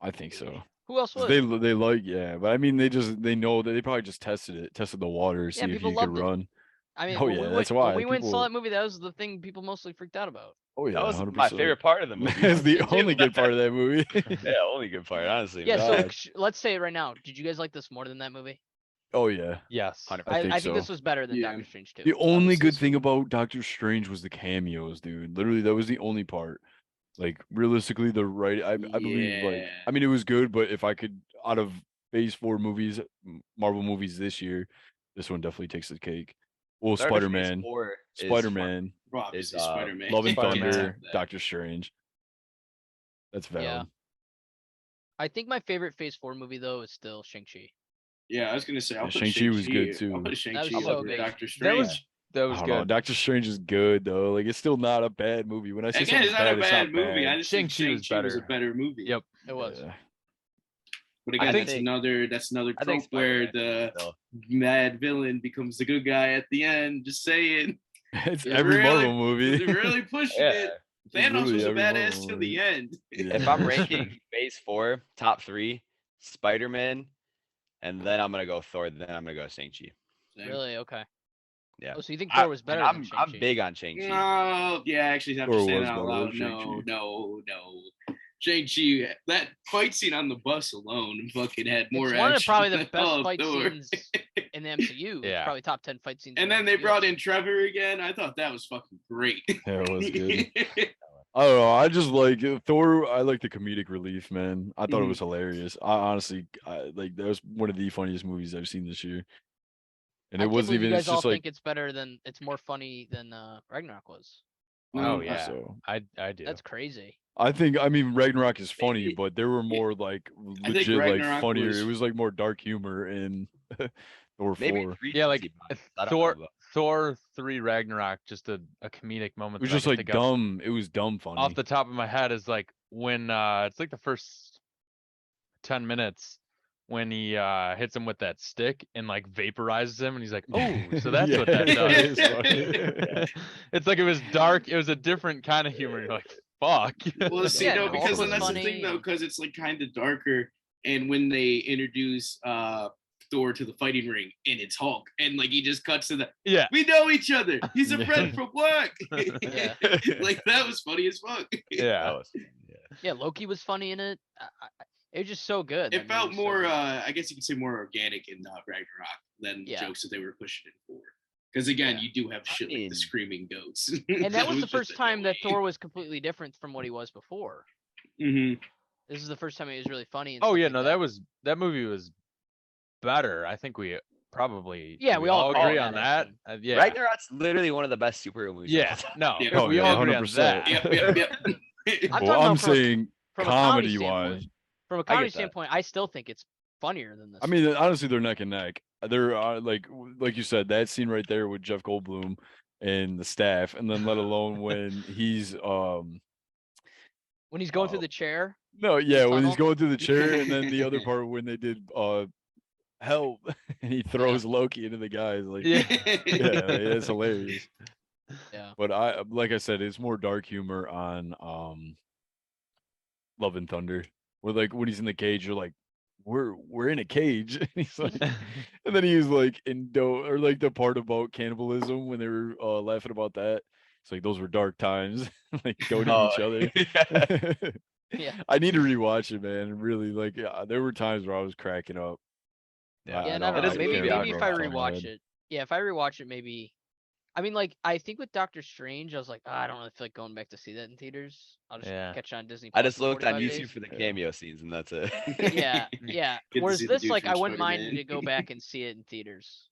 I think so. Who else 'Cause would? they like but I mean they know that they probably just tested the water, see if people you could loved it. run. I mean, Oh, when yeah, we that's went, why when we went and saw people- that movie, that was the thing people mostly freaked out about. Oh yeah, That was 100%. my favorite part of the movie. That's the honestly. only good part of that movie. Yeah, only good part, honestly. Yeah, so God. let's say it right now. Did you guys like this more than that movie? Oh yeah. Yes. 100%. I think I think so. this was better than Yeah. Doctor Strange 2. The only Honestly, good so- thing about Doctor Strange was the cameos, dude. Literally, that was the only part. Like realistically, I believe like Yeah. I mean it was good, but if I could out of Phase 4 movies, Marvel movies this year, this one definitely takes the cake. Well, Start of Phase Spider-Man, 4 is Spider-Man, Well, obviously is, Spider-Man. Love and Spider-Man. Thunder, Doctor Strange. That's valid. Yeah. I think my favorite Phase 4 movie though is still Shang-Chi. Yeah, I was gonna say I'll Yeah, put Shang-Chi was good, I'll too. put Shang-Chi was so over good. Doctor That Strange. was I don't know. good. Doctor Strange is good though. Like it's still not a bad movie. When I say Again, something's it's not a it's bad not movie. bad. I just think Shang-Chi was Shang-Chi was a better. better movie. Yep. It was. Yeah. But again, think- that's another I think trope where Spider-Man the still. mad villain becomes the good guy at the end. Just saying, It's They're every really- Marvel movie. they're really pushing Yeah. it. It's Thanos literally was a every badass Marvel till movie. the end. Yeah. If I'm ranking Phase 4, top 3, Spider-Man, and then I'm gonna go Thor, then I'm gonna go Shang-Chi. Really? Okay. Yeah. Oh, so you think I- Thor was better I'm than Shang-Chi? big on Shang-Chi. No, yeah, actually, after Thor saying was that out better loud, than no, Shang-Chi. Shang-Chi, that fight scene on the bus alone fucking had more It's one of action probably the than best all of fight Thor. scenes in the MCU. It's Yeah. probably top 10 fight scenes. And in the then they MCU. brought in Trevor again. I thought that was fucking great. Yeah, it was good. I don't know. I just like Thor. I like the comedic relief, man. I thought it Mhm. was hilarious. I honestly, like that was one of the funniest movies I've seen this year. And I it can't wasn't believe even. you It's guys all just like think it's better than it's more funny than Ragnarok was. Oh Mm, yeah. so. I do. That's crazy. I think. I mean, Ragnarok is funny, Maybe- but there were more like I think legit, like Ragnarok funnier. was- It was like more dark humor in Thor Maybe 4. Yeah, like recency bias. I don't Thor know, but- Thor 3 Ragnarok, just a comedic It moment. was that I just can like think of dumb. It was dumb funny. off the top of my head is like when it's like the first 10 minutes when he hits him with that stick and like vaporizes him and he's like, oh, so that's what that Yeah, does. it is funny. It's like it was dark. It was a different kind of humor. You're like, fuck. Well, see, Yeah, no, Hulk because was then that's the funny thing, though, and- because it's like kind of darker. And when they introduce Thor to the fighting ring, and it's Hulk, and like he just cuts to the, Yeah. we know each other. He's a Yeah. friend from work. Yeah. Like that was funny as fuck. That Yeah. was fun, yeah. Yeah, Loki was funny in it. It was just so good. It That felt movie was so more, good. I guess you could say, more organic in Ragnarok than the Yeah. jokes that they were pushing it for. Because again, Yeah. you do have shit like mean- the screaming goats. And that was the just first time that annoying. Thor was completely different from what he was before. Mhm. This is the first time he was really funny. And Oh stuff yeah, like no, that movie was better. I think we probably Yeah, do we all agree agree on on that, that. Yeah. Ragnarok's literally one of the best superhero movies. of Yeah. all time. No. Yeah. Oh, we yeah, all agree on 100%. that. Yep, yep. I'm Well, talking I'm about from a- saying from a comedy comedy wise. standpoint. From a I comedy get that. standpoint, I still think it's funnier than this. I mean, honestly, they're neck and neck. They're like you said, that scene right there with Jeff Goldblum and the staff, and then let alone when he's when he's going through oh. the chair. no, yeah, when tunnel? he's going through the chair, and then the other part when they did help, and he throws Loki into the guys. Like, Yeah. yeah, it's hilarious. Yeah. But like I said, it's more dark humor on Love and Thunder. Where like when he's in the cage, you're like, we're in a cage. And he's like, and then he was like or like the part about cannibalism when they were laughing about that. It's like those were dark times, like don't eat Oh, each other. yeah. Yeah. I need to rewatch it, man. Really, like there were times where I was cracking up. Yeah. Yeah, and I I don't, don't That know. is a Maybe movie I would maybe if I remember off the top of my rewatch head. it, yeah, if I rewatch it, maybe. I mean, like I think with Doctor Strange, I was like, I don't really feel like going back to see that in theaters. I'll just Yeah. catch it on Disney I Plus just in looked on 45 YouTube days. for the Yeah. cameo scenes, and that's it. Yeah, yeah. Get to Whereas see the this, dude like, from I wouldn't mind Spider-Man. to go back and see it in theaters.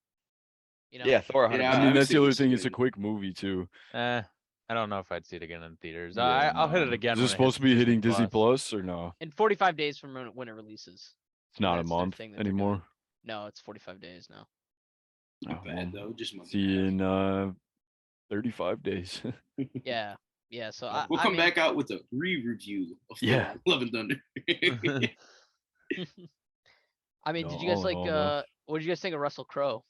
You know? Yeah, Thor, 100%. Yeah, I mean, I've that's the seen other this thing. It's a again. quick movie too. I don't know if I'd see it again in theaters. Yeah, I'll hit it no. again Is when it it supposed hits to be hitting Disney Disney Plus or no? In 45 days from when it releases. It's not a That's their month thing that they're doing. anymore. No, it's 45 days now. Not Oh, bad well, though, just a month see you and a in 35 days. half. Yeah, yeah. So We'll I come mean, back out with a re-review of Yeah. Thor Love and Thunder. I mean, No, did you guys all in like? all, though. What did you guys think of Russell Crowe?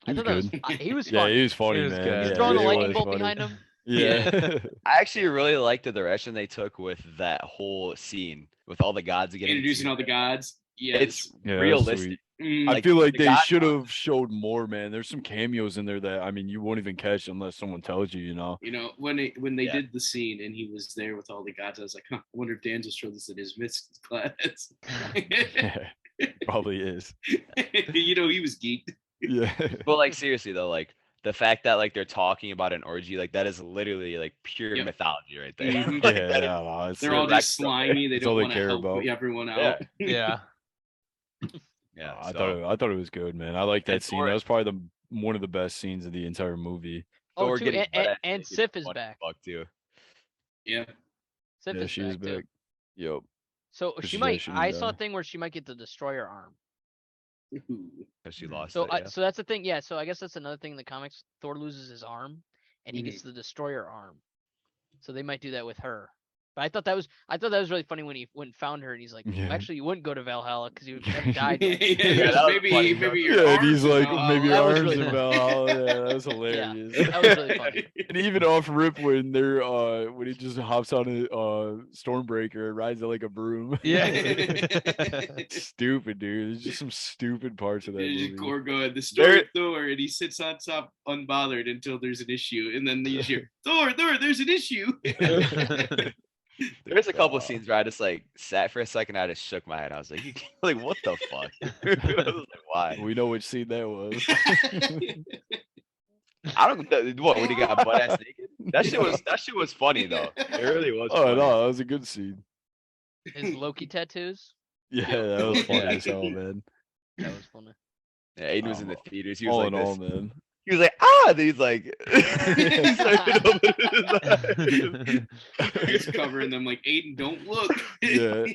He I was thought that was good. he was Yeah, funny. he was funny, was man. good. He's Yeah, throwing the he lightning was bolt funny. behind him. Yeah. I actually really like the direction they took with that whole scene with all the gods getting Introducing all the gods. Yes. It's Yeah, that's realistic. sweet. Mm, I Like, feel like the they God should knows. have showed more, man. There's some cameos in there that I mean you won't even catch unless someone tells you, you know. you know, when they Yeah. did the scene and he was there with all the gods, I was like, huh, I wonder if Daniel showed this in his myths class. Yeah, probably is. You know, he was geeked. Yeah. But like seriously though, like the fact that like they're talking about an orgy, like that is literally like pure Yep. mythology right there. Mhm. Like, Yeah, that is- no, it's, They're all Direct just from there. slimy. They That's all don't they want to care help about. everyone Yeah. out. Yeah. yeah. I So thought it was good, man. I like that And scene. Thor- That was probably one of the best scenes of the entire movie. Oh, Thor too, getting butt ass and naked Sif is funny back. as fuck too. Yeah. Sif Yeah, is she back is too. back. Yep. So 'Cause she she's might. actually I saw a done. thing where she might get the destroyer arm. Ooh. Because she lost So it. Yeah. so that's the thing. Yeah. So I guess that's another thing in the comics. Thor loses his arm, and he Mhm. gets the destroyer arm. So they might do that with her. But I thought that was really funny when he went and found her, and he's like, Yeah. actually, you wouldn't go to Valhalla because you have died. Like, Yeah, that was maybe funny, maybe though. your Yeah, and arms he's are like, Valhalla. maybe your That was arms really in funny. Valhalla. Yeah, that was hilarious. that was really funny. And even off rip when they're when he just hops on a Stormbreaker and rides it like a broom. Yeah. Stupid, dude. There's just some stupid parts of that There's movie. Gore going, the story of Thor, and he sits on top unbothered until there's an issue, and then you hear Thor, there's an issue. There's a couple of scenes where I just like sat for a second. I just shook my head. I was like, like what the fuck? I was like, why? We know which scene that was. I don't what when he got butt ass naked. That shit was funny though. It really was. Oh funny. no, that was a good scene. His Loki tattoos. Yeah, Yep. that was funny Yeah. as hell, man. That was funny. Yeah, Aiden was in the Oh, theaters. He was All like in this. all, man. He was like, ah. Then he's like, he's like, He's covering them like, Aiden, don't look. Yeah.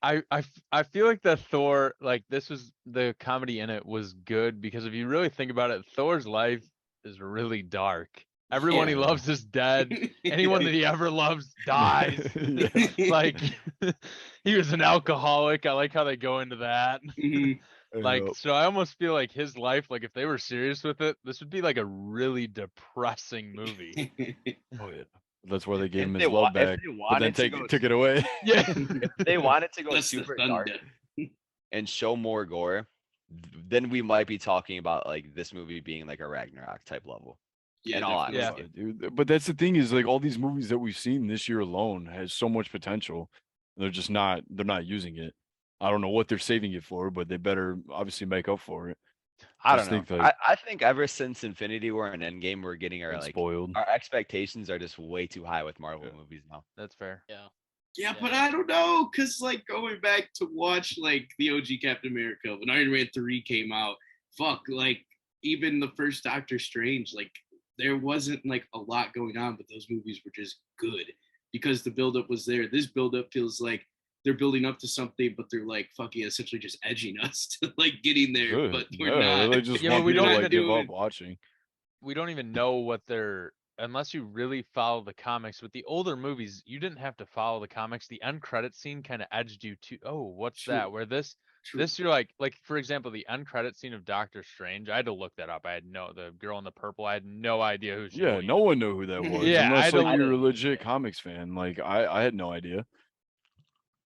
I feel like the Thor, like this was the comedy in it was good because if you really think about it, Thor's life is really dark. Everyone he Yeah. loves is dead. Anyone that he ever loves dies. Yeah. Like he was an alcoholic. I like how they go into that. Mhm. Like, Yep. so I almost feel like his life, like if they were serious with it, this would be like a really depressing movie. Oh yeah. That's why they gave If him they his wa- love if back, they but then wanted to go- took it away. Yeah. if they wanted to go That's the super dark thunder. and show more gore, then we might be talking about like this movie being like a Ragnarok type level. Yeah, In all definitely. honesty. Dude. But that's the thing is like all these movies that we've seen this year alone has so much potential. They're just they're not using it. I don't know what they're saving it for, but they better obviously make up for it. I Just don't know. think, like- I think ever since Infinity War and Endgame, we're getting our Been like spoiled. our expectations are just way too high with Marvel Yeah. movies now. That's fair. Yeah. Yeah, Yeah. but I don't know, cause like going back to watch like the OG Captain America when Iron Man 3 came out, fuck, like even the first Doctor Strange, like there wasn't like a lot going on, but those movies were just good because the buildup was there. This buildup feels like they're building up to something, but they're like fucking essentially just edging us to like getting there, Good. but we're Yeah, not. they just Yeah, but want we people don't to even like give do up it. watching. We don't even know what they're unless you really follow the comics. With the older movies, you didn't have to follow the comics. The end credit scene kind of edged you to, oh, what's that? True. Where this True. This you're like for example, the end credit scene of Doctor Strange. I had to look that up. I had the girl in the purple. I had no idea who she Yeah, was. no one knew who that was. Yeah, Unless I like don't- you're a I didn't legit either. comics fan. Like I had no idea.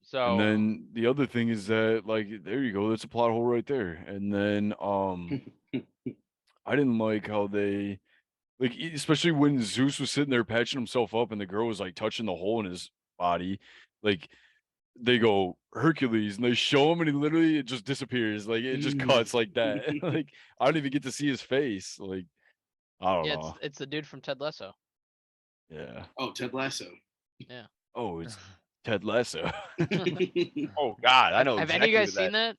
So And then the other thing is that like there you go, that's a plot hole right there. And then I didn't like how they like especially when Zeus was sitting there patching himself up and the girl was like touching the hole in his body. Like they go Hercules and they show him and he literally it just disappears. Like it just cuts like that. Like I don't even get to see his face. Like I don't Yeah, know. it's the dude from Ted Lasso. Yeah. Oh, Ted Lasso. Oh, it's Ted Lasso. Oh God, I know Have exactly any of you guys who that- seen that?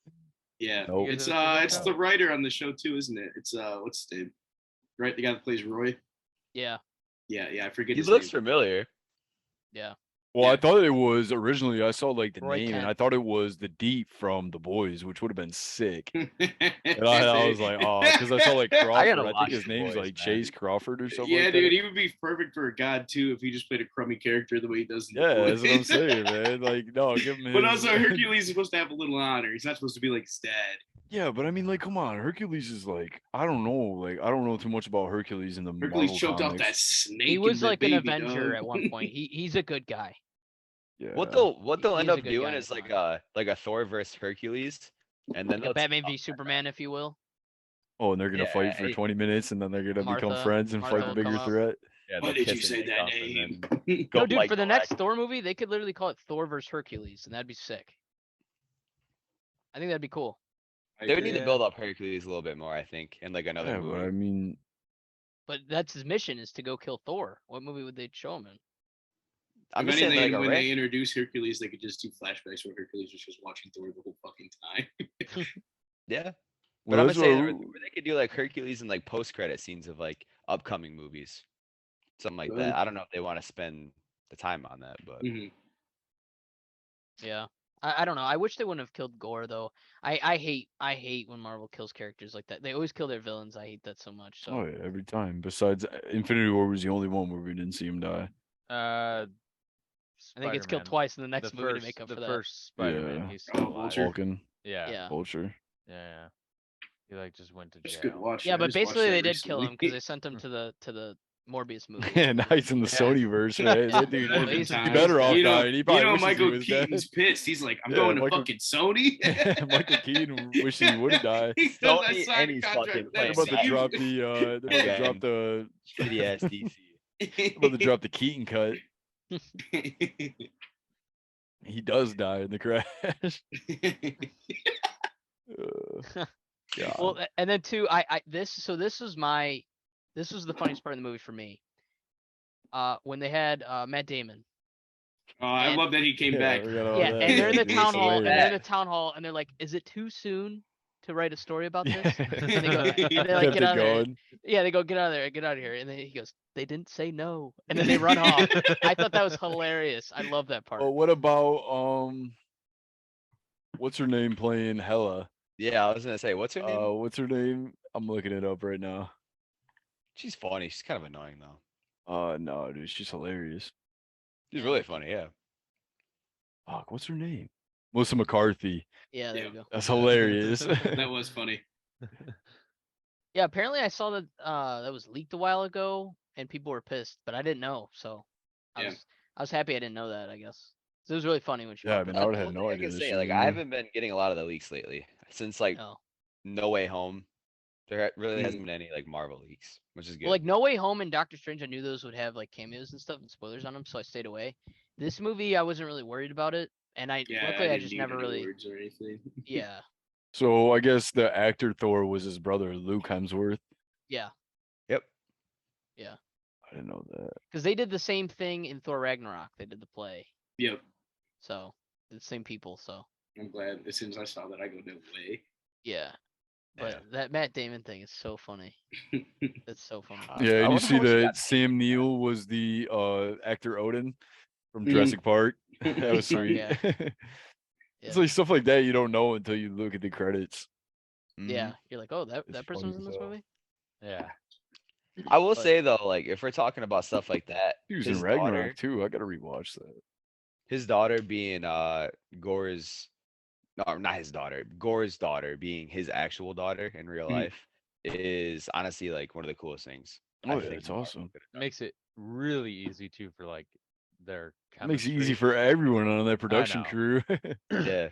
Yeah. Nope. You guys It's ever seen that it's show? the writer on the show too, isn't it? It's what's his name? Right, the guy that plays Roy. Yeah, Yeah, I forget He his looks name. familiar. yeah. Well, I Yeah. thought it was originally. I saw like the Roy name, and I Kent. thought it was the Deep from The Boys, which would have been sick. And And I was like, oh, because I saw like I Crawford. gotta I think watch his The name's Boys, like man. Chase Crawford or something. Yeah, like dude, that. he would be perfect for a god too if he just played a crummy character the way he does. In The Yeah, that's what I'm Boys. saying, man. Like, no, give him his. But also, Hercules is supposed to have a little honor. He's not supposed to be like his dad. Yeah, but I mean, like, come on, Hercules is like, I don't know, like, I don't know too much about Hercules in the Hercules Marvel choked off comics. that snake. He was and the like an baby, Avenger dog. at one point. He's a good guy. Yeah. What they'll He end is a up good doing guy, is come like a Thor versus Hercules, and then Like a they'll Batman v Superman, if you will. Oh, and they're gonna Yeah, fight for hey. 20 minutes, and then they're gonna become Martha- friends and Martha fight the will bigger come out. threat. yeah, Why they'll did you kiss and say make that up and name? then go No, dude, like for the galactic. next Thor movie, they could literally call it Thor versus Hercules, and that'd be sick. I think that'd be cool. They would need to Yeah. build up Hercules a little bit more, I think, in like another Yeah, movie. but I mean, But that's his mission is to go kill Thor. What movie would they show him in? I'm If just saying, anything, like a when rare- they introduce Hercules, they could just do flashbacks where Hercules was just watching Thor the whole fucking time. yeah. But well, I'm that's just saying, what- or they could do like Hercules and like post-credit scenes of like upcoming movies, something like Really? that. I don't know if they want to spend the time on that, but Mhm. Yeah. I don't know. I wish they wouldn't have killed Gore though. I hate when Marvel kills characters like that. They always kill their villains. I hate that so much. So oh yeah, every time. Besides, Infinity War was the only one where we didn't see him die. I think it's killed Spider-Man. twice in the next The movie first, to make up the for that. first Spider-Man, Yeah. he's still alive. Vulture. Vulcan, Yeah, Yeah. Vulture. yeah. He like just went to It's a good jail. watch. Yeah, I but just watched basically that they did kill him because recently. they sent him to the Morbius movie. Yeah, now he's in the Yeah. Sony verse, man. Yeah. That dude, Well, he'd he's- be better off you know, dying. He probably wishes Michael he was Keaton's dead. pissed. He's like, I'm Yeah, going to Michael- fucking Sony. Michael Keaton wishes he would have died. He said, "I Sony signed and a he's contract fucking with They're playing about to Sony. drop the. They're about to drop Again. the. shitty ass DC. They're about to drop the Keaton cut. He does die in the crash. God. Well, and then too, this was the funniest part of the movie for me. When they had Matt Damon. Oh, I And- love that he came Yeah, back. we got all Yeah, that. and they're in the Dude, town it's hall, and hilarious. they're in the town hall, and they're like, "Is it too soon to write a story about this?" Yeah. And they go, Kept they like Kept get it out of there. going. Yeah, they go, "Get out of there, get out of here," and then he goes, "They didn't say no," and then they run off. I thought that was hilarious. I love that part. Well, what about what's her name playing Hella? Yeah, I was gonna say, what's her name? What's her name? I'm looking it up right now. She's funny. She's kind of annoying though. No, dude, she's hilarious. She's really funny. Yeah. Fuck, what's her name? Melissa McCarthy. Yeah, there Yeah. you go. That's hilarious. That was funny. Yeah, apparently I saw that that was leaked a while ago, and people were pissed, but I didn't know, so I Yeah. was happy I didn't know that. I guess it was really funny when she. Yeah, I popped mean, up. I would've The had only no thing idea I that can say, she like, was I in haven't been getting a lot of the leaks lately since like No. No Way Home. There really Mm. hasn't been any like Marvel leaks, which is good. Well, like No Way Home and Doctor Strange, I knew those would have like cameos and stuff and spoilers on them, so I stayed away. This movie, I wasn't really worried about it, and Yeah, luckily I didn't just need never any really. words or anything. Yeah, So I guess the actor Thor was his brother, Luke Hemsworth. yeah, Yep. I didn't know that. because they did the same thing in Thor Ragnarok. They did the play, Yep. so the same people. So I'm glad as soon as I saw that, I go, no way. yeah, but Yeah. that Matt Damon thing is so funny. It's so funny. Yeah, I and you wonder see how much he that got paid Sam for that. Neill was the actor Odin from Mhm. Jurassic Park. That was sweet. Yeah. It's Yeah. like stuff like that you don't know until you look at the credits. Mhm. Yeah, you're like, oh, that It's person funny was in as this hell. movie. Yeah. I will But- say though, like if we're talking about stuff like that, He was his in Ragnarok daughter, too. I gotta rewatch that. his daughter being Gore's no, not his daughter, Gore's daughter being his actual daughter in real Mm. life is honestly like one of the coolest things Oh I yeah, think it's Marvel awesome. could have Makes it really easy too for like their Makes it chemistry. easy for everyone on that production know. crew. What done. Yeah,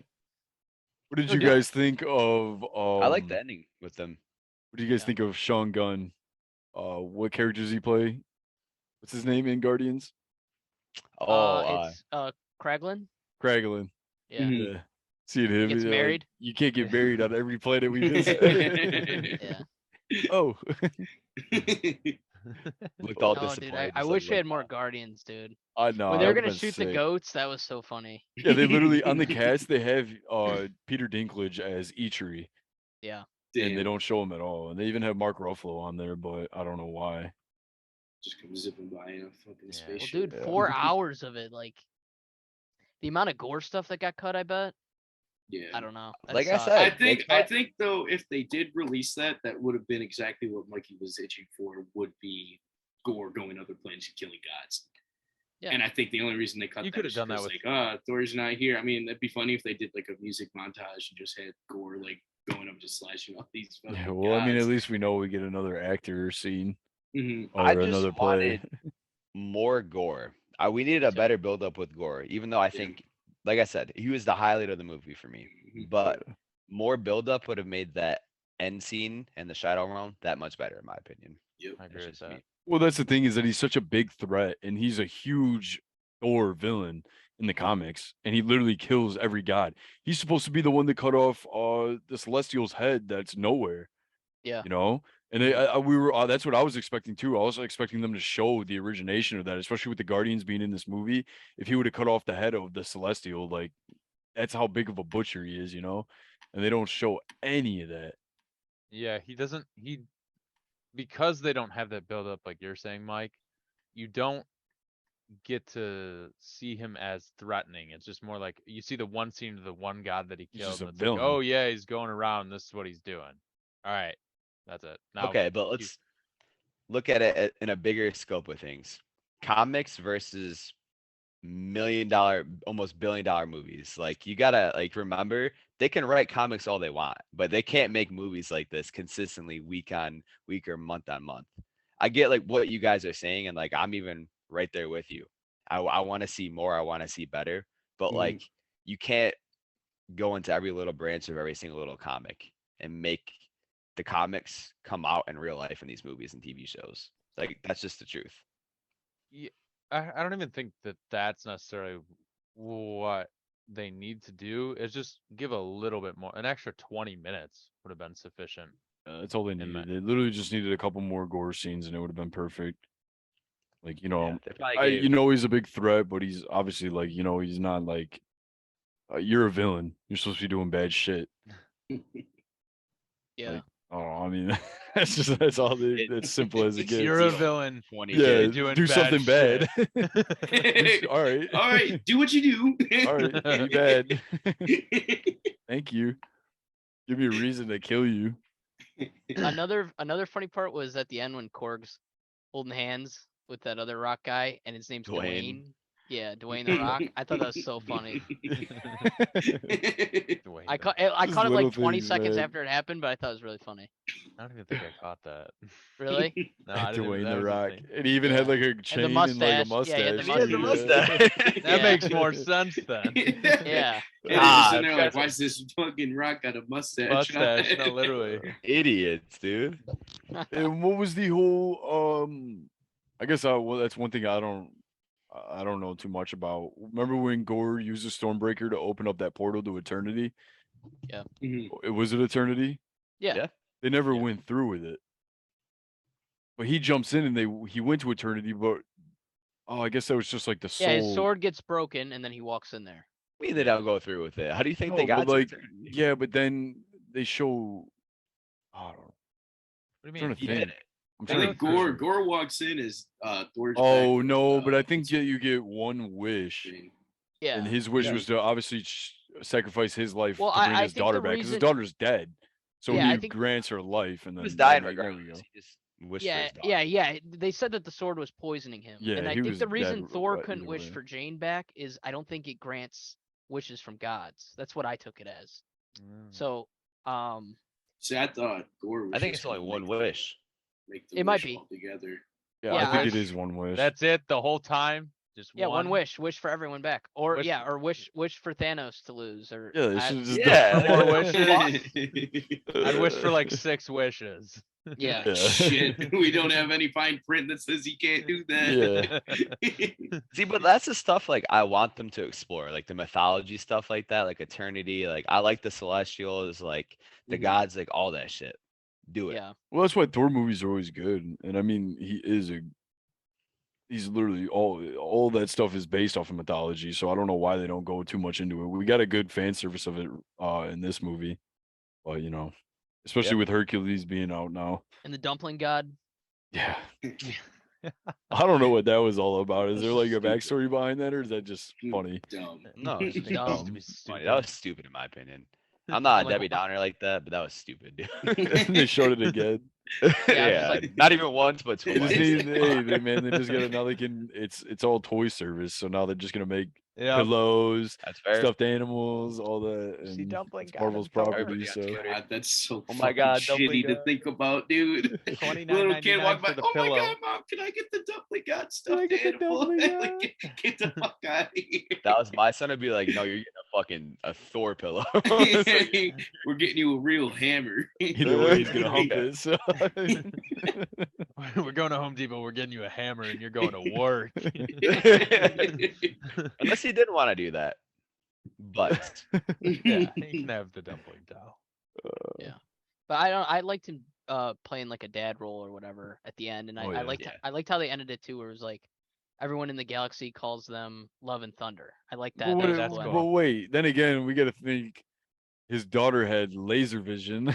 did No, you dude. guys think of I like the ending with them. what do you guys Yeah. think of Sean Gunn? What character does he play? What's his name in Guardians? Oh, It's Kraglin. Kraglin. Yeah. Mhm. Yeah. Seeing him, Gets like, married. you can't get married on every planet we visit. Yeah. Oh. looked all Oh, dude, I, disappointed, I just like wish we look. had more Guardians, dude. I know. When That they were would have gonna been shoot the sick. goats, that was so funny. Yeah, they literally on the cast they have Peter Dinklage as Ichiri, Yeah. and they Damn, don't show him at all. And they even have Mark Ruffalo on there, but I don't know why. just come zipping by in a fucking Yeah. Well, Well, spaceship. dude, Yeah. 4 hours of it, like the amount of gore stuff that got cut, I bet. Yeah. I don't know. That Like I sucks. said, I they think cut- though, if they did release that, that would have been exactly what Mikey was itching for. Would be Gore going other planets and killing gods. Yeah. And I think the only reason they cut You that could have is done that because, with- like, Thor's not here. I mean, it'd be funny if they did like a music montage and just had Gore like going up just slashing off these fucking Yeah, well, I mean, at gods. least we know we get another actor scene Mhm. or I just another play. wanted more Gore. We needed a better build up with Gore, even though I think, like I said, he was the highlight of the movie for me. Mhm. But more build up would have made that end scene and the Shadow Realm that much better, in my opinion. Yep. I That's agree with just that. me. Well, that's the thing is that he's such a big threat, and he's a huge Thor villain in the comics, and he literally kills every god. He's supposed to be the one that cut off the Celestial's head that's nowhere, Yeah. you know. And we were that's what I was expecting too. I was expecting them to show the origination of that, especially with the Guardians being in this movie. If he would have cut off the head of the Celestial, like that's how big of a butcher he is, you know. And they don't show any of that. Yeah, he doesn't. He because they don't have that build up, like you're saying, Mike. You don't get to see him as threatening. It's just more like you see the one scene of the one god that he He's killed, just a and it's like, villain. oh yeah, he's going around. This is what he's doing. All right, that's it. Now, Okay, but let's look at it in a bigger scope of things. Comics versus $1 million, almost $1 billion movies. Like you gotta like remember they can write comics all they want, but they can't make movies like this consistently week on week or month on month. I get like what you guys are saying, and like I'm even right there with you. I want to see more. I want to see better, but Mhm. like you can't go into every little branch of every single little comic and make the comics come out in real life in these movies and TV shows. Like that's just the truth. yeah, I don't even think that that's necessarily what they need to do. Is just give a little bit more. An extra 20 minutes would have been sufficient. That's all they In my- needed. They literally just needed a couple more gore scenes, and it would have been perfect. Like Yeah, they probably I gave he's a big threat, but he's obviously like he's not like you're a villain. You're supposed to be doing bad shit. Yeah. Like, oh, I mean, that's all. That's simple as it gets. You're a villain. 20 Yeah, kids. doing do bad something bad. shit. All right, All right, do what you do. all right, be bad. Thank you. Give me a reason to kill you. Another funny part was at the end when Korg's holding hands with that other rock guy, and his name's Dwayne. Dwayne. Yeah, Dwayne the Rock. I thought that was so funny. Dwayne I the caught Rock. I Just caught it little like 20 things, seconds man. after it happened, but I thought it was really funny. I don't even think I caught that. Really? No, I didn't. Dwayne that the was his Rock, name. and he even had Yeah. like a chain and like a mustache. Yeah, he had the mustache. He has a too, mustache. That Yeah. makes more sense then. Yeah. And Ah, they're you like, guys why are is this fucking rock got a mustache? Mustache, no, literally. Idiots, dude. And what was the whole I guess well that's one thing I don't know too much about. Remember when Gore used the Stormbreaker to open up that portal to Eternity? Mhm. Was it Eternity? Yeah. Yeah. They never Yeah. went through with it. But he jumps in and he went to Eternity, but I guess that was just like the soul. Yeah, his sword gets broken and then he walks in there. I mean, they don't go through with it. How do you think they No, got but to like eternity? yeah, but then they show I don't know. What do you I'm mean? trying to He think. did it. I'm I trying to think think. Gore walks in as Thor's. Oh back with, no, but I think you get one wish. thing. Yeah. And his wish Yeah. was to obviously sacrifice his life Well, to bring I his think daughter the back because his reason- daughter's dead. So Yeah, I he think- grants her life, and He then was dying there we regardless. go. He just wished for Yeah, his daughter. yeah. They said that the sword was poisoning him. Yeah, and I he think was the reason dead Thor either couldn't wish way. for Jane back is I don't think it grants wishes from gods. That's what I took it as. Mm. So, See, I thought Gore was I think just it's only gonna one wish. make the It might wish be. all together. Yeah, Yeah, I think I- it is one wish. That's it the whole time. Just yeah, one wish for everyone back, or Wish- or wish for Thanos to lose, or Yeah, they I- should just Yeah, For more wishes. I'd wish for like 6 wishes. yeah. Yeah. Shit, we don't have any fine print that says he can't do that. See, but that's the stuff like I want them to explore, like the mythology stuff like that, like eternity. Like I like the celestials, like the Mhm. gods, like all that shit. Do it. Yeah. Well, that's why Thor movies are always good. And I mean, he's literally all that stuff is based off of mythology. So I don't know why they don't go too much into it. We got a good fan service of it in this movie, but especially Yep. with Hercules being out now. And the dumpling god. Yeah, I don't know what that was all about. Is there like a Stupid. backstory behind that, or is that just funny? Dumb. No, it's Dumb. dumb. To be Funny. That was stupid in my opinion. I'm not a I'm like, Debbie Downer like that, but that was stupid, dude. They showed it again. Yeah, just like- not even once, but They just twice. need, hey, man, they just gotta now they can. It's all toy service, so now they're just gonna make Yeah. pillows, That's fair. stuffed animals, all that. See And Dumpling it's God Marvel's and Thor. property, Everybody on so Twitter. God, that's so Oh my fucking God, shitty dumpling to god. think about, dude. $29.99 Little kid walk by. for the Oh my pillow. God, mom, can I get the dumpling god stuff? I get the dumpling god? Get the fuck out of here. That was my son would be like, no, you're getting a Thor pillow. It's like, We're getting you a real hammer. either way, he's gonna hump Yeah. it. So. We're going to Home Depot. We're getting you a hammer, and you're going to work. Unless he didn't want to do that. But Yeah, you can have the dumpling doll. But I liked him playing like a dad role or whatever at the end, and Oh, I yeah. liked Yeah. I liked how they ended it too, where it was like everyone in the galaxy calls them Love and Thunder. I like that. But, That was that's cool. cool. but wait, then again, we got to think his daughter had laser vision.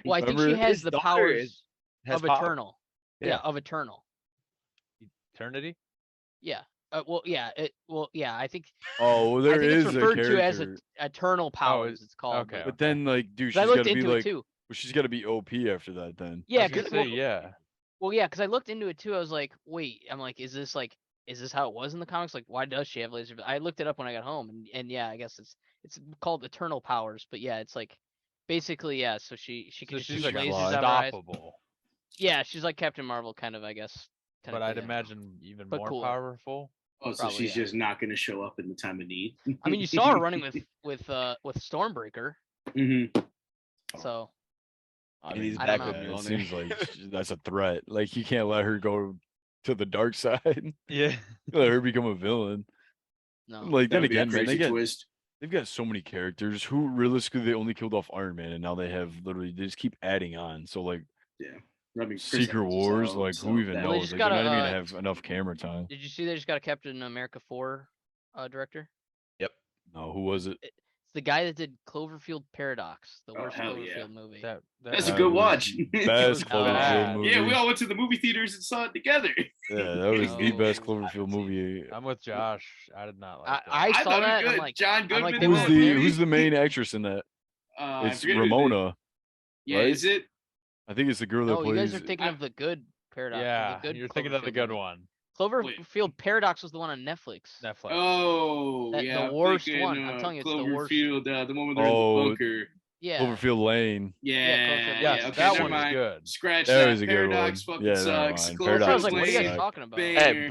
Well, I think she Remember? has His the daughter powers has of power. Eternal. Yeah. Yeah. of Eternal. Eternity? Yeah. I think Oh, well, I there think is it's a referred character. to as Eternal Powers. It's called. okay. But then, like, dude, 'Cause I she's looked got to be into it like, too. well, she's got to be OP after that. Then. Yeah, I was gonna because say, yeah. Well, yeah, because I looked into it too. I was like, wait, I'm like, is this how it was in the comics? Like, why does she have laser? I looked it up when I got home, and yeah, I guess it's called Eternal Powers. But yeah, it's like basically yeah. So she can So just she's shoot like can lasers fly. out of her eyes. unstoppable. Yeah, she's like Captain Marvel, kind of, I guess. But I'd technically, yeah. imagine even But more cooler. powerful. Oh, so Probably, she's yeah. just not going to show up in the time of need. I mean, you saw her running with Stormbreaker, Mhm. so I And he's I don't back know. with it Mjolnir. seems like that's a threat. Like, you can't let her go to the dark side. Yeah. Let her become a villain. no. Like, That then would be a again, man, crazy twist. they've got so many characters who realistically they only killed off Iron Man, and now they have literally they just keep adding on. So like I mean, Chris Secret Evans is Wars, out, like so who even that- Well, they knows? just Like, they're gotta, not even gonna uh, have enough camera time. Did you see they just got a Captain America 4 director? No, who was it? It's the guy that did Cloverfield Paradox, the Oh, worst hell Cloverfield yeah. movie. That's a That good was watch. the was Best bad. Cloverfield movie. Yeah, we all went to the movie theaters and saw it together. Yeah, that was the best No. Cloverfield movie. I'm with Josh. I did not like I that. I saw thought it was that. good. I'm like, John I'm Goodman. like, they Who's went was with the Mary? who's the main actress in that? I It's forget her name. Ramona. Yeah, right? is it? I think it's the girl that No, you plays. guys are thinking I- of the good Paradox. yeah, the good you're thinking of the Cloverfield good movie. one. Cloverfield Paradox was the one on Netflix. Netflix. Oh, The yeah. I'm worst thinking, one. I'm telling you, it's the worst. Cloverfield, the one where they're in Oh, the bunker. Yeah. Cloverfield Lane. Yeah, Cloverfield Yes, Lane. okay, that never one is mind. good. Scratch That that. was a good Paradox one. fucking Yeah, never sucks. mind. I Paradox was like, what are you guys sucked. talking about? Hey,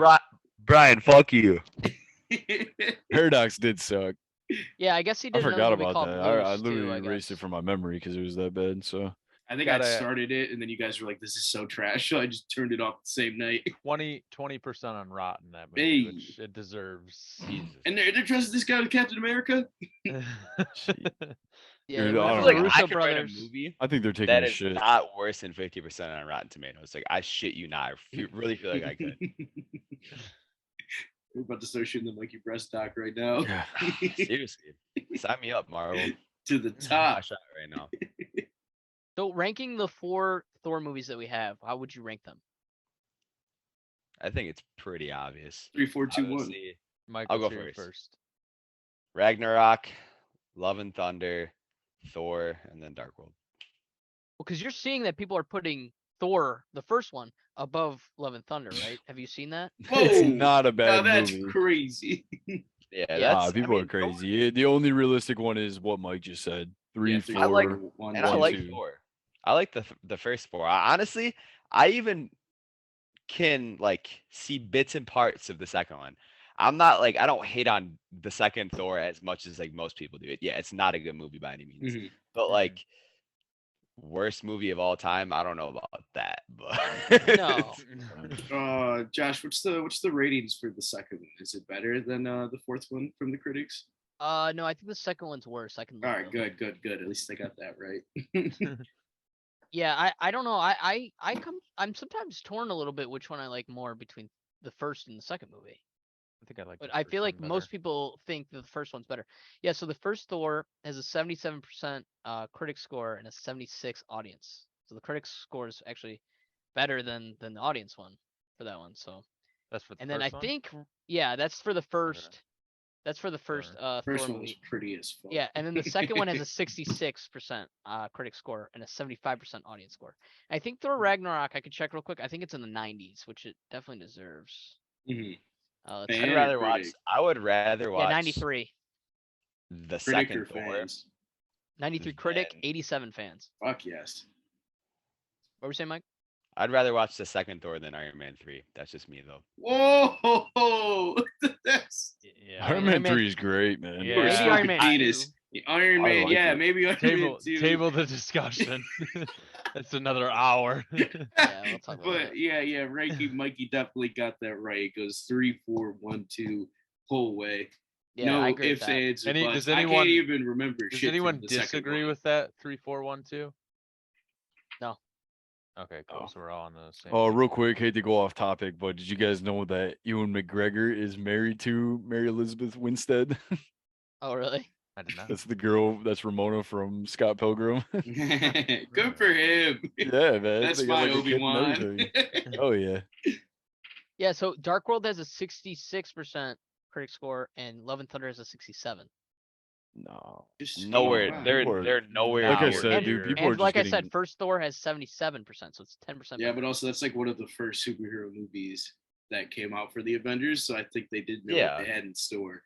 Brian, fuck you. Paradox did suck. Yeah, I guess he I did forgot another movie about called that. Blues I too, literally I erased it guess. from my memory because it was that bad. So I think I Gotta- started it, and then you guys were like, "This is so trash," so I just turned it off the same night. 20% on Rotten that movie, Hey. which it deserves. Jesus. And they're trusting this guy with Captain America. Yeah, Dude, the I I don't feel like know. I Russo could write a brothers. movie I think they're taking that a is shit. not worse than 50% on Rotten Tomatoes. Like I shit you not. Really feel like I could. We're about to start shooting the monkey breast doc right now. Yeah. Seriously, sign me up, Marvel. To the I top. shot right now. So ranking the 4 Thor movies that we have, how would you rank them? I think it's pretty obvious. 3, 4, 2, 1. Obviously, Michael, go you're first. Ragnarok, Love and Thunder, Thor, and then Dark World. Well, because you're seeing that people are putting Thor, the first one, above Love and Thunder, right? Have you seen that? It's Whoa, not a now bad that's movie. crazy. Yeah, Yeah. that's. I People are mean, Thor- crazy. The only realistic one is what Mike just said. Yeah, 3, three, I like, 4, one, and I 1, like 2. Thor. I like the first four. Honestly, I even can like see bits and parts of the second one. I'm not like I don't hate on the second Thor as much as like most people do. It. Yeah, it's not a good movie by any means. Mhm. But Mhm. like worst movie of all time, I don't know about that. But No. Josh, what's the ratings for the second one? Is it better than the fourth one from the critics? No, I think the second one's worse. I can look All it right, up. good. At least I got that right. Yeah, I don't know. I'm sometimes torn a little bit which one I like more between the first and the second movie. I think I like. But the I first feel one like most better. people think that the first one's better. Yeah, so the first Thor has a 77% critic score and a 76 audience. So the critic score is actually better than the audience one for that one. So That's for the and then I first one. think yeah, that's for the Okay. first. That's for the first Thor. Thor First one was movie. pretty as fuck. Yeah, and then the second one has a 66% critic score and a 75% audience score. I think Thor Ragnarok, I could check real quick. I think it's in the 90s, which it definitely deserves. Mhm. Let's I'd see. Fan or rather watch. critic? I would rather Yeah, watch 93. the Critic second or Thor 93 fans? critic, than 87 fans. Fuck yes. What were you saying, Mike? I'd rather watch the second Thor than Iron Man 3. That's just me though. Whoa, that's Yeah. Iron Iron Man Man 3 is great, man. you're a Yeah. Maybe Iron stupid Man penis. 2. Iron I Man, like yeah, it. maybe Iron Man 2. Table the discussion. That's another hour. Yeah, we'll talk about But that. yeah, Mikey definitely got that right. It goes 3, 4, 1, 2, whole way. Yeah, I No agree with ifs, that. ands, or Any buts. does I can't anyone even remember does shit anyone from the second disagree one. with that 3-4-1-2? No. Okay, cool. Oh. So we're all on the same. Oh, page. real quick, hate to go off topic, but did you guys know that Ewan McGregor is married to Mary Elizabeth Winstead? Oh, really? I did not. That's the girl. That's Ramona from Scott Pilgrim. Good for him. Yeah, man. That's They got my like a kid and Obi-Wan. everything. Oh yeah. Yeah, so Dark World has a 66% critic score and Love and Thunder has a 67. No. Just, Come on, Nowhere. man. They're People are, they're nowhere like I near. said, dude. People are And just like I getting. said, first Thor has 77%, so it's 10% yeah, better. but also that's like one of the first superhero movies that came out for the Avengers, so I think they did know what Yeah. they had in store.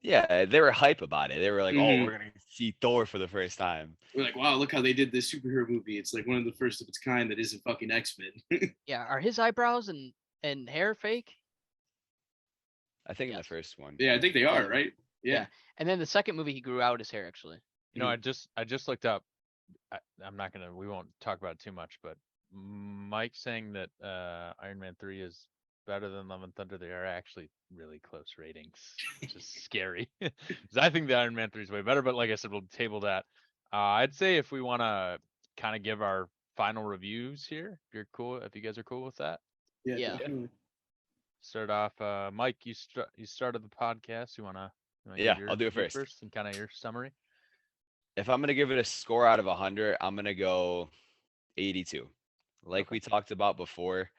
Yeah, they were hype about it. They were like, "Oh, Mhm. we're gonna see Thor for the first time." We're like, wow, look how they did this superhero movie. It's like one of the first of its kind that isn't fucking X-Men. Yeah, are his eyebrows and hair fake? I think in the Yes. first one. Yeah, I think they Yeah, are, they were. right? Yeah. And then the second movie, he grew out his hair actually. You know, I just looked up. I'm not gonna. We won't talk about it too much, but Mike saying that Iron Man 3 is better than Love and Thunder. They are actually really close ratings, which is scary. 'Cause I think the Iron Man 3 is way better, but like I said, we'll table that. I'd say if we want to kind of give our final reviews here, if you're cool, if you guys are cool with that, Yeah. Definitely. start off. Mike, you started the podcast. You wanna Yeah, give your I'll do it review first. first and kind of your summary. If I'm gonna give it a score out of 100, I'm gonna go 82. Like Okay. we talked about before,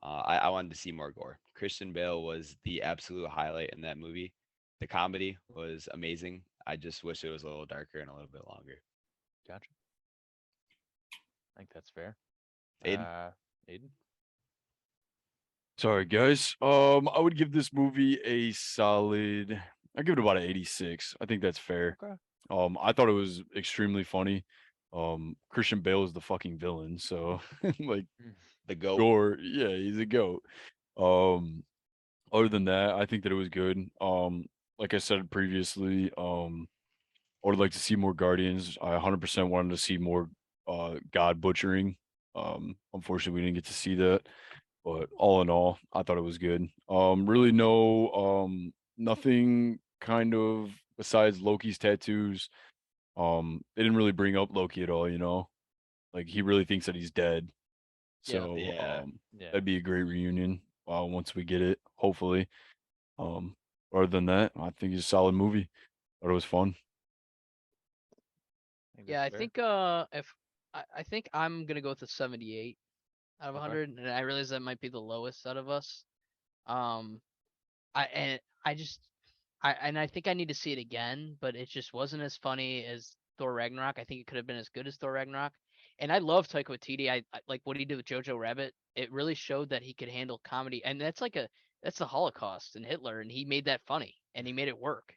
I wanted to see more gore. Christian Bale was the absolute highlight in that movie. The comedy was amazing. I just wish it was a little darker and a little bit longer. Gotcha. I think that's fair. Aiden? Aiden. Sorry, guys. I would give this movie a solid. I give it about an 86. I think that's fair. Okay. I thought it was extremely funny. Christian Bale is the fucking villain, so like The goat. gore, yeah, he's a goat. Um, other than that, I think that it was good. Like I said previously, I would like to see more Guardians. I 100% wanted to see more God butchering. Unfortunately, we didn't get to see that. But all in all, I thought it was good. Really nothing kind of besides Loki's tattoos. They didn't really bring up Loki at all, you know? Like he really thinks that he's dead. Yeah. So Yeah. Yeah. that'd be a great reunion once we get it, hopefully. Other than that, I think it's a solid movie. Thought it was fun. Yeah, I that's fair. think if I think I'm gonna go with a 78 out of Okay. 100, and I realize that might be the lowest out of us. I think I need to see it again, but it just wasn't as funny as Thor Ragnarok. I think it could have been as good as Thor Ragnarok. And I love Taika Waititi. I like what he did with Jojo Rabbit. It really showed that he could handle comedy, and that's the Holocaust and Hitler, and he made that funny, and he made it work.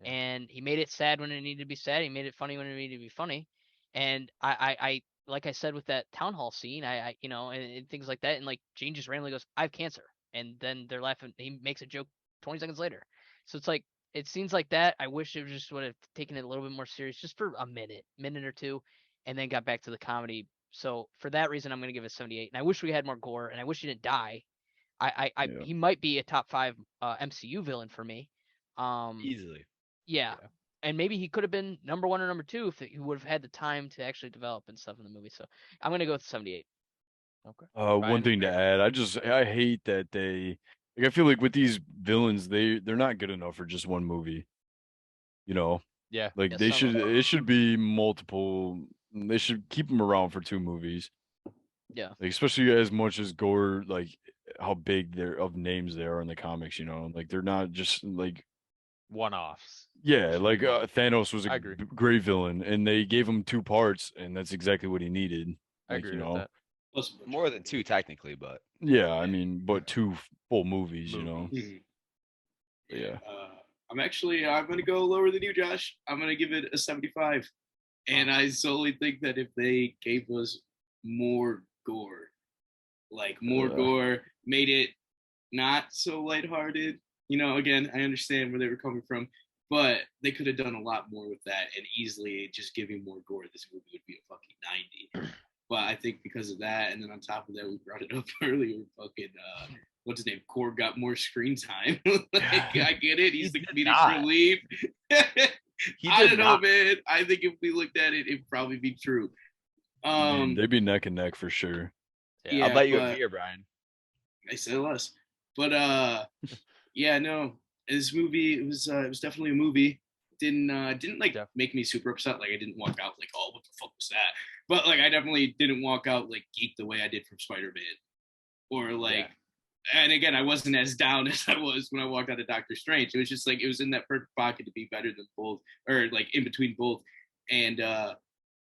Yeah. And he made it sad when it needed to be sad. He made it funny when it needed to be funny. And I like I said with that town hall scene, and things like that, and like Gene just randomly goes, "I have cancer," and then they're laughing. He makes a joke 20 seconds later. So it's like it seems like that. I wish it just would have taken it a little bit more serious, just for a minute or two, and then got back to the comedy. So for that reason, I'm gonna give it 78. And I wish we had more gore, and I wish he didn't die. Yeah. He might be a top 5 MCU villain for me. Easily. Yeah. Yeah. And maybe he could have been number 1 or number 2 if he would have had the time to actually develop and stuff in the movie. So I'm gonna go with 78. Okay. One Ryan, thing to fair? add, I hate that like I feel like with these villains, they're not good enough for just one movie. You know, Yeah. like Yeah, they some of should them. it should be multiple. They should keep them around for 2 movies. Yeah. Like especially as much as Gore, like how big they're of names they are in the comics. Like they're not just like One-offs. yeah, Should like be more. Thanos was a I agree. great villain, and they gave him 2 parts, and that's exactly what he needed. I Like agree with that. Plus a bunch of More than 2 technically, but yeah, I Yeah. mean, but 2 full movies, Movies. Mhm. But yeah. I'm gonna go lower than you, Josh. I'm gonna give it a 75. And I solely think that if they gave us more gore, like more Uh, gore, made it not so lighthearted. Again, I understand where they were coming from, but they could have done a lot more with that and easily just giving more gore. This movie would be a fucking 90. But I think because of that, and then on top of that, we brought it up earlier, fucking what's his name? Core got more screen time. Like, I get it. He's He the did comedic not. relief. he I did don't know, not. man. I think if we looked at it, it'd probably be true. they'd be neck and neck for sure. Yeah. I'll Yeah, bet you a but beer, Brian. I said less. But yeah, no. This movie, it was definitely a movie. Didn't like Def- make me super upset. Like I didn't walk out like, oh, what the fuck was that? But like I definitely didn't walk out like geeked the way I did from Spider-Man. Or like, and again, I wasn't as down as I was when I walked out of Doctor Strange. It was just like it was in that perfect pocket to be better than both, or like in between both. And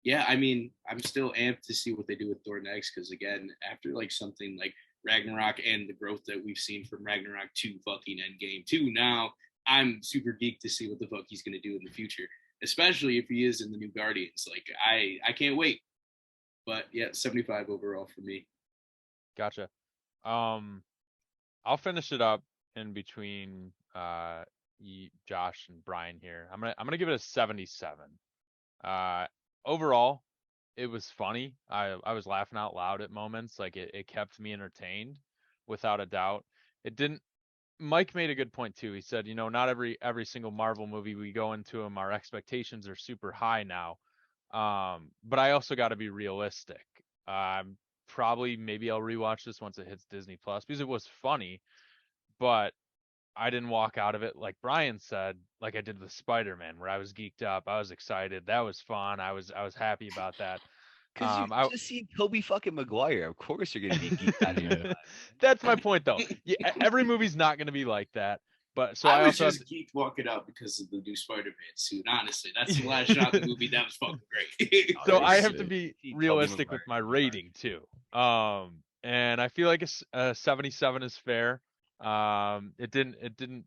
yeah, I mean, I'm still amped to see what they do with Thor next, because again, after like something like Ragnarok and the growth that we've seen from Ragnarok to fucking Endgame 2, now I'm super geeked to see what the fuck he's gonna do in the future, especially if he is in the new Guardians. Like I can't wait. But yeah, 75 overall for me. Gotcha. I'll finish it up in between Josh and Brian here. I'm gonna give it a 77. Overall, it was funny. I was laughing out loud at moments. Like it kept me entertained, without a doubt. It didn't. Mike made a good point too. He said, not every single Marvel movie we go into them, our expectations are super high now. But I also got to be realistic. Probably maybe I'll rewatch this once it hits Disney Plus, because it was funny, but I didn't walk out of it like Brian said, like I did with Spider-Man, where I was geeked up, I was excited, that was fun, I was happy about that. Because you I just seen Toby fucking Maguire. Of course you're gonna be geeked out of your Yeah. mind. That's my point though. Yeah, every movie's not going to be like that. But so I I was also just geeked walking out because of the new Spider-Man suit. Honestly, that's the last shot of the movie. That was fucking great. so Oh, I have to sick. be See Tobey realistic with Maguire my in the car. rating too. And I feel like a 77 is fair. It didn't.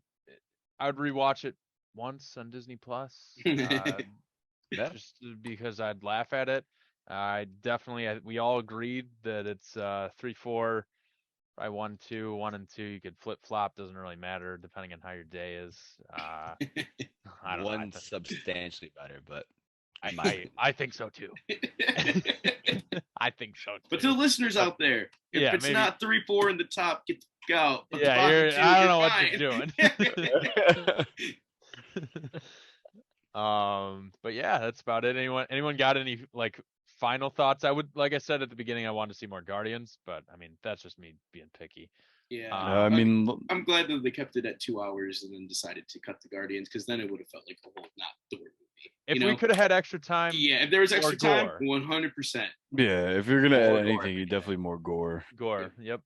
I would rewatch it once on Disney Plus, Yeah. just because I'd laugh at it. We all agreed that it's 3-4, probably 1-2, 1-2. You could flip flop, doesn't really matter depending on how your day is. I don't know. One substantially better, but I I, might. I think so too. I think so too. But to the listeners out there, if Yeah, it's maybe- not 3-4 in the top, get the fuck out. But the Yeah, bottom two, I don't you're know what fine. you're doing. But yeah, that's about it. Anyone got any like final thoughts? Like I said at the beginning, I wanted to see more Guardians, but I mean that's just me being picky. Yeah. I mean, I'm glad that they kept it at 2 hours and then decided to cut the Guardians, because then it would have felt like a whole not Thor movie. If we could have had extra time, Yeah, if there was extra time, gore. 100%. yeah, if you're gonna More add gore, anything, you yeah. definitely more gore. gore. Yep.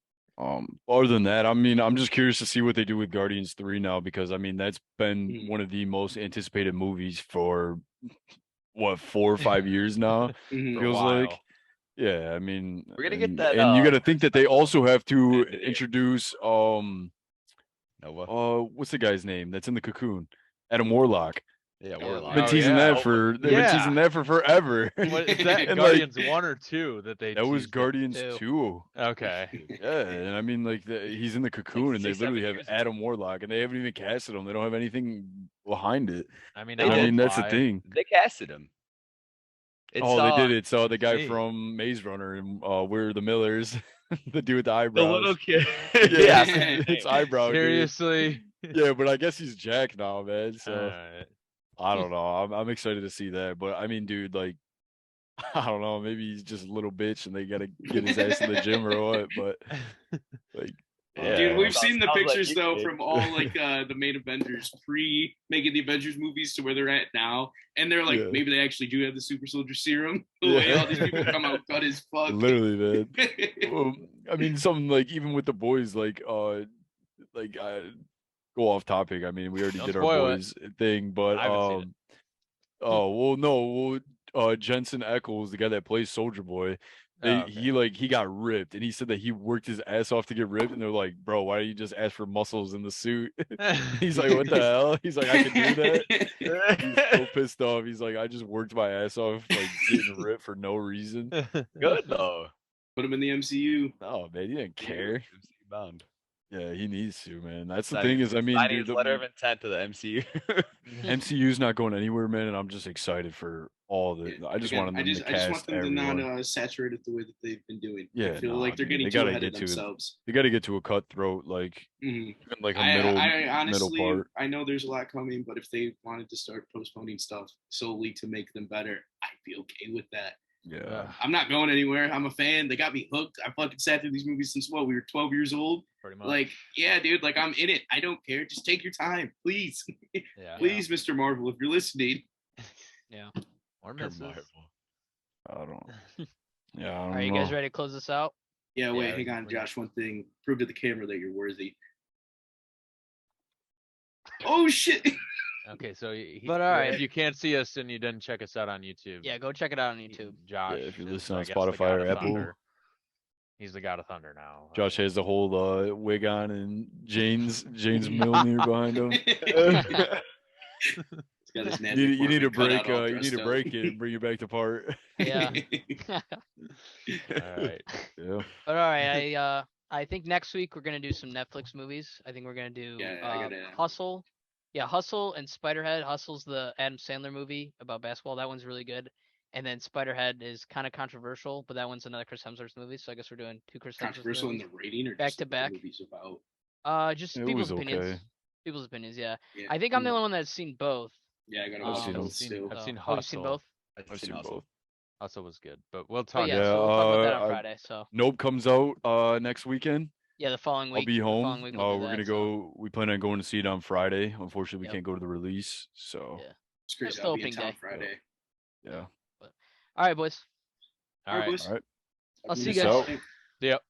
Other than that, I mean, I'm just curious to see what they do with Guardians 3 now, because I mean that's been Mhm. one of the most anticipated movies for what 4 or 5 years now. Mhm. For a Feels while. like. Yeah, I mean, We're gonna get and, that, and you got to think that they special also have to engineer. introduce Nova. what's the guy's name that's in the cocoon? Adam Warlock. Yeah, Oh, Warlock. Been Oh, teasing yeah. that for they've been teasing Yeah. that for forever. What is that? And, like, Guardians 1 or 2 that they that was teased it? Guardians Two. 2. Okay. Yeah, and I mean, like he's in the cocoon, and they 6, 7 literally have years ago. Adam Warlock, and they haven't even casted him. They don't have anything behind it. I mean, They And I did. mean, that's the fly. thing. They casted him. It's Oh, they did. It's the Let's guy see. from Maze Runner and We're the Millers, the dude with the the eyebrows. little kid. Yeah, yeah. it's eyebrow. Dude. Seriously? Yeah, but I guess he's Jack now, man. So Alright. I don't know. I'm excited to see that. But I mean, dude, like I don't know. Maybe he's just a little bitch, and they gotta get his ass in the gym or what. But like, Yeah. Dude, we've Sounds seen the like pictures you though did. from all like the main Avengers pre making the Avengers movies to where they're at now, and they're like Yeah. maybe they actually do have the super soldier serum. The Yeah. way all these people come out cut as fuck. literally, man. Well, I mean, something like even with the boys, go off topic. I mean, we already Don't did our spoil it. boys thing, but I haven't seen it. oh well, no, Jensen Ackles, the guy that plays Soldier Boy, Oh, okay. he got ripped, and he said that he worked his ass off to get ripped, and they're like, bro, why don't you just ask for muscles in the suit? He's like, what the hell? He's like, I can do that. He's so pissed off. He's like, I just worked my ass off, like getting ripped for no reason. Good though. Put him in the MCU. Oh man, he didn't care. MCU bound. Yeah, he needs to, man. That's the Signing- thing is, I mean, signing dude, his letter of intent to the MCU. MCU's not going anywhere, man, and I'm just excited for all the. I just Again, want them to I just cast want them everyone. to not saturate it the way that they've been doing. Yeah, I feel nah, like they're dude, getting they too gotta ahead of get to it. themselves. They got to get to a cutthroat, like Mhm. even like a I middle honestly, part. I know there's a lot coming, but if they wanted to start postponing stuff solely to make them better, I'd be okay with that. Yeah, I'm not going anywhere. I'm a fan. They got me hooked. I fucking sat through these movies since we were 12 years old. Pretty much. Like, yeah, dude, like I'm in it. I don't care. Just take your time, please. yeah. Please, Mr. Marvel, if you're listening. Yeah. Or They're misses. Marvel. I don't. Yeah, I don't Are you know. guys ready to close this out? Yeah, wait, Yeah, hang on, we're- Josh. One thing. Prove to the camera that you're worthy. Oh shit. Okay, so But all right. if you can't see us and you didn't check us out on YouTube, Yeah, go check it out on YouTube. Josh. if you is, listen on I guess, the Spotify God or of Apple. Thunder. He's the God of Thunder now. Josh has the whole wig on and James Milner behind him. He's got his You need a department cut break. out all You need dressed to up. break it and bring you back to part. Yeah. All right. Yeah. But all right, I think next week we're gonna do some Netflix movies. I think we're gonna do Yeah, I gotta- Hustle. Yeah, Hustle and Spiderhead. Hustle's the Adam Sandler movie about basketball. That one's really good. And then Spiderhead is kind of controversial, but that one's another Chris Hemsworth movie. So I guess we're doing two Chris Hemsworth Controversial in movies. the rating or Back just to what the back. movie's about. Just It people's was opinions. okay. People's opinions, yeah. Yeah. I think I'm the only one that's seen both. Yeah, I gotta I've watch seen those them. too. I've seen Oh, you've seen Hustle. both? I've seen both. Hustle was good, but we'll Oh talk. yeah, Yeah, so we'll talk about that on I- Friday. So Nope comes out next weekend. yeah, the following week. I'll be the home. following week we'll do We're that, gonna so- go. We plan on going to see it on Friday. Unfortunately, we Yep. can't go to the release. So Yeah. It's crazy. It's I'll be in opening town day. Friday. yeah. All right, boys. All right. boys. All right. I'll see you Peace guys. out. Yep.